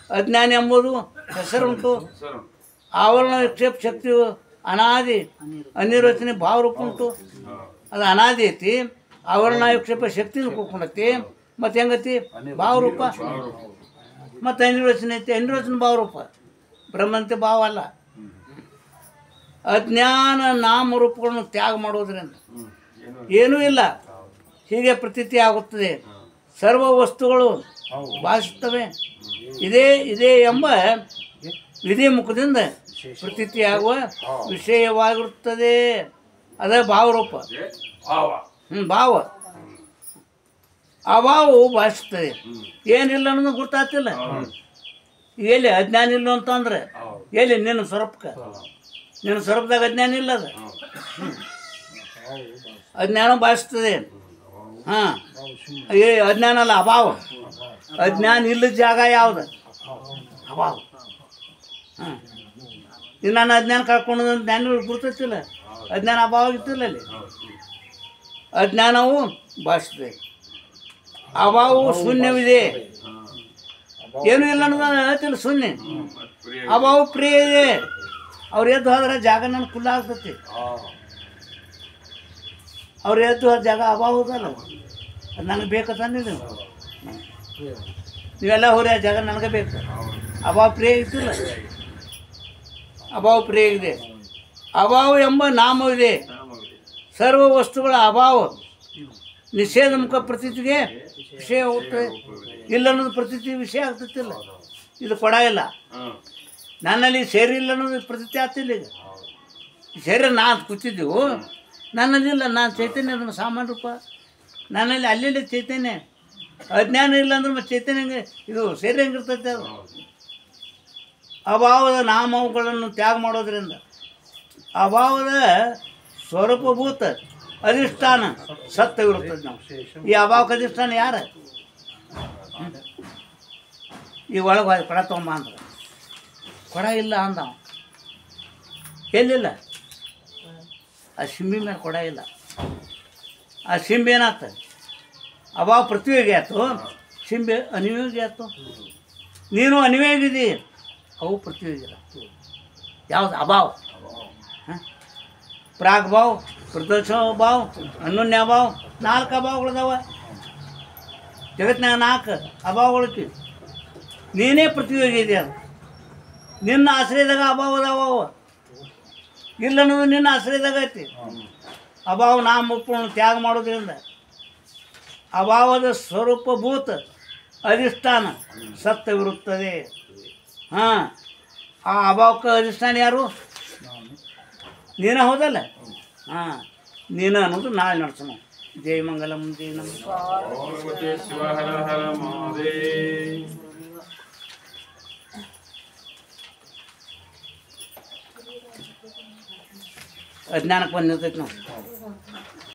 ಅಜ್ಞಾನಿ ಎಂಬುದು ಹೆಸರುಂಟು. ಆವರಣ ವಿಕ್ಷೇಪ ಶಕ್ತಿಯು ಅನಾದಿ ಅನಿರ್ವಚನೆ ಭಾವರೂಪ ಉಂಟು. ಅದು ಅನಾದಿ ಐತಿ. ಆವರಣ ವಿಕ್ಷೇಪ ಶಕ್ತಿನೂ ಕೂತ್ಕೊಂಡೈತಿ. ಮತ್ತು ಹೆಂಗತಿ? ಭಾವರೂಪ. ಮತ್ತು ಅನಿರ್ವಚನೆ ಐತಿ. ಅನಿರ್ವಚನ ಭಾವರೂಪ. ಬ್ರಹ್ಮಂತೆ ಭಾವ ಅಲ್ಲ. ಅಜ್ಞಾನ ನಾಮರೂಪಗಳನ್ನು ತ್ಯಾಗ ಮಾಡೋದ್ರಿಂದ ಏನೂ ಇಲ್ಲ, ಹೀಗೆ ಪ್ರತೀತಿ ಆಗುತ್ತದೆ. ಸರ್ವ ವಸ್ತುಗಳು ಭಾಷಿಸ್ತವೆ. ಇದೇ ಎಂಬ ವಿಧಿ ಮುಖದಿಂದ ಪ್ರತೀತಿಯಾಗುವ ವಿಷಯವಾಗಿರುತ್ತದೆ. ಅದೇ ಭಾವರೂಪ. ಭಾವ. ಅಭಾವವು ಭಾಷಿಸ್ತದೆ. ಏನಿಲ್ಲ ಅನ್ನೋದು ಗೊತ್ತಾಗ್ತಿಲ್ಲ. ಎಲ್ಲಿ ಅಜ್ಞಾನ ಇಲ್ಲ ಅಂತಂದ್ರೆ ಎಲ್ಲಿ? ನಿನ್ನ ಸ್ವರೂಪಕ್ಕೆ. ನಿನ್ನ ಸ್ವರೂಪದಾಗ ಅಜ್ಞಾನ ಇಲ್ಲ. ಅದು ಅಜ್ಞಾನ ಭಾಷಿಸ್ತದೆ. ಹಾಂ, ಅಜ್ಞಾನ ಅಲ್ಲ, ಅಭಾವ. ಅಜ್ಞಾನ ಇಲ್ಲದ ಜಾಗ ಯಾವುದು? ಅಭಾವ. ಹಾಂ, ಈಗ ನಾನು ಅಜ್ಞಾನ ಕಳ್ಕೊಂಡು ಜ್ಞಾನಿಗಳು ಗುರ್ತೈತಿಲ್ಲ, ಅಜ್ಞಾನ ಅಭಾವ ಆಗಿತ್ತಿಲ್ಲ ಅಲ್ಲಿ. ಅಜ್ಞಾನವು ಭಾಷಿಸ್ತದೆ. ಅಭಾವವು ಶೂನ್ಯವಿದೆ. ಏನೂ ಇಲ್ಲ ಅನ್ನೋದು ಹೇಳ್ತಿಲ್ಲ, ಶೂನ್ಯ. ಅಭಾವ ಪ್ರಿಯ ಇದೆ. ಅವ್ರು ಎದ್ದು ಹೋದ್ರೆ ಜಾಗ ನನಗೆ ಖುಲ್ಲ ಆಗ್ತೈತಿ. ಅವ್ರು ಎದ್ದು ಹೋದ ಜಾಗ ಅಭಾವ ಹೋದಲ್ಲ, ಅದು ನನಗೆ ಬೇಕಂತಾನೆ. ನೀವೆಲ್ಲ ಹೋರಿ ಆ ಜಾಗ ನನಗೆ ಬೇಕು. ಅಭಾವ ಪ್ರಿಯ ಇದ್ದಿಲ್ಲ. ಅಭಾವ ಪ್ರಿಯ ಇದೆ. ಅಭಾವ ಎಂಬ ನಾಮವಿದೆ. ಸರ್ವ ವಸ್ತುಗಳ ಅಭಾವ ನಿಷೇಧ ಮುಖ ಪ್ರತೀತಿಗೆ ವಿಷಯ ಹೋಗ್ತದೆ. ಇಲ್ಲ ಅನ್ನೋದು ಪ್ರತೀತಿ ವಿಷಯ ಆಗ್ತೈತಿಲ್ಲ. ಇದು ಕೊಡ ಇಲ್ಲ, ನನ್ನಲ್ಲಿ ಸೇರಿಲ್ಲ ಅನ್ನೋದು ಪ್ರತೀತಿ ಆಗ್ತಿಲ್ಲ. ಈಗ ಶರೀರ ನಾನು ಕೂತಿದ್ದೆವು, ನನ್ನಲ್ಲಿಲ್ಲ. ನಾನು ಚೈತನ್ಯ, ಅದನ್ನು ಸಾಮಾನ್ಯ ರೂಪ ನನ್ನಲ್ಲಿ. ಅಲ್ಲಿ ಚೈತನ್ಯ. ಅಜ್ಞಾನ ಇಲ್ಲ ಅಂದ್ರೆ ಮತ್ತೆ ಚೈತನ್ಯ ಇದು ಶರೀರ ಹೆಂಗಿರ್ತೈತೆ? ಅದು ಅಭಾವದ ನಾಮಗಳನ್ನು ತ್ಯಾಗ ಮಾಡೋದ್ರಿಂದ ಅಭಾವದ ಸ್ವರೂಪಭೂತ ಅಧಿಷ್ಠಾನ ಸತ್ಯವಿರುತ್ತದೆ. ನಾವು ಈ ಅಭಾವಕ್ಕೆ ಅಧಿಷ್ಠಾನ ಯಾರು? ಈ ಒಳಗೆ ಕೊಡ ತೊಗೊಂಬ ಅಂದ್ರೆ ಕೊಡ ಇಲ್ಲ ಅಂದವ. ಎಲ್ಲಿಲ್ಲ? ಆ ಸಿಂಬಿ ಮೇಲೆ ಕೊಡ ಇಲ್ಲ. ಆ ಸಿಂಬಿ ಏನಾಯ್ತ? ಅಭಾವ ಪೃಥ್ವಿಗೆ ಆಯ್ತು, ಸಿಂಬಿ ಅನಿಯೋಗಿ ಆಯ್ತು. ನೀನು ಅನಿವೇಗಿದಿ, ಅವು ಪೃಥ್ವಿಗಿಲ್ಲ. ಯಾವುದು? ಅಭಾವ. ಹಾಂ, ಪ್ರಾಗ್ ಭಾವ, ಪ್ರದೋಷ ಭಾವ, ಅನ್ಯೋನ್ಯ ಭಾವ, 4 ಅಭಾವಗಳದಾವ ಜಗತ್ತಿನಾಗ. 4 ಅಭಾವಗಳಕ್ಕೆ ನೀನೇ ಪೃಥ್ವಿಯಾಗಿದೆ. ಅದು ನಿನ್ನ ಆಶ್ರಯದಾಗ ಅಭಾವ ಅದಾವ. ಇಲ್ಲ ಅನ್ನೋದು ನಿನ್ನ ಆಶ್ರಯದಾಗ ಐತಿ. ಅಭಾವ ನಾಮರೂಪಗಳನ್ನು ತ್ಯಾಗ ಮಾಡೋದ್ರಿಂದ ಅಭಾವದ ಸ್ವರೂಪಭೂತ ಅಧಿಷ್ಠಾನ ಸತ್ಯವಿರುತ್ತದೆ. ಹಾಂ, ಆ ಅಭಾವಕ್ಕೆ ಅಧಿಷ್ಠಾನ ಯಾರು? ನೀನು, ಹೌದಲ್ಲ? ಹಾಂ, ನೀನು ಅನ್ನೋದು ನಾಳೆ ನಡೆಸೋಣ. ಜೈ ಮಂಗಲಂ, ಜೈ ನಮ. ಅಜ್ಞಾನಕ್ಕೆ ಬಂದು ನಿಲ್ತೈತೆ ನಾವು.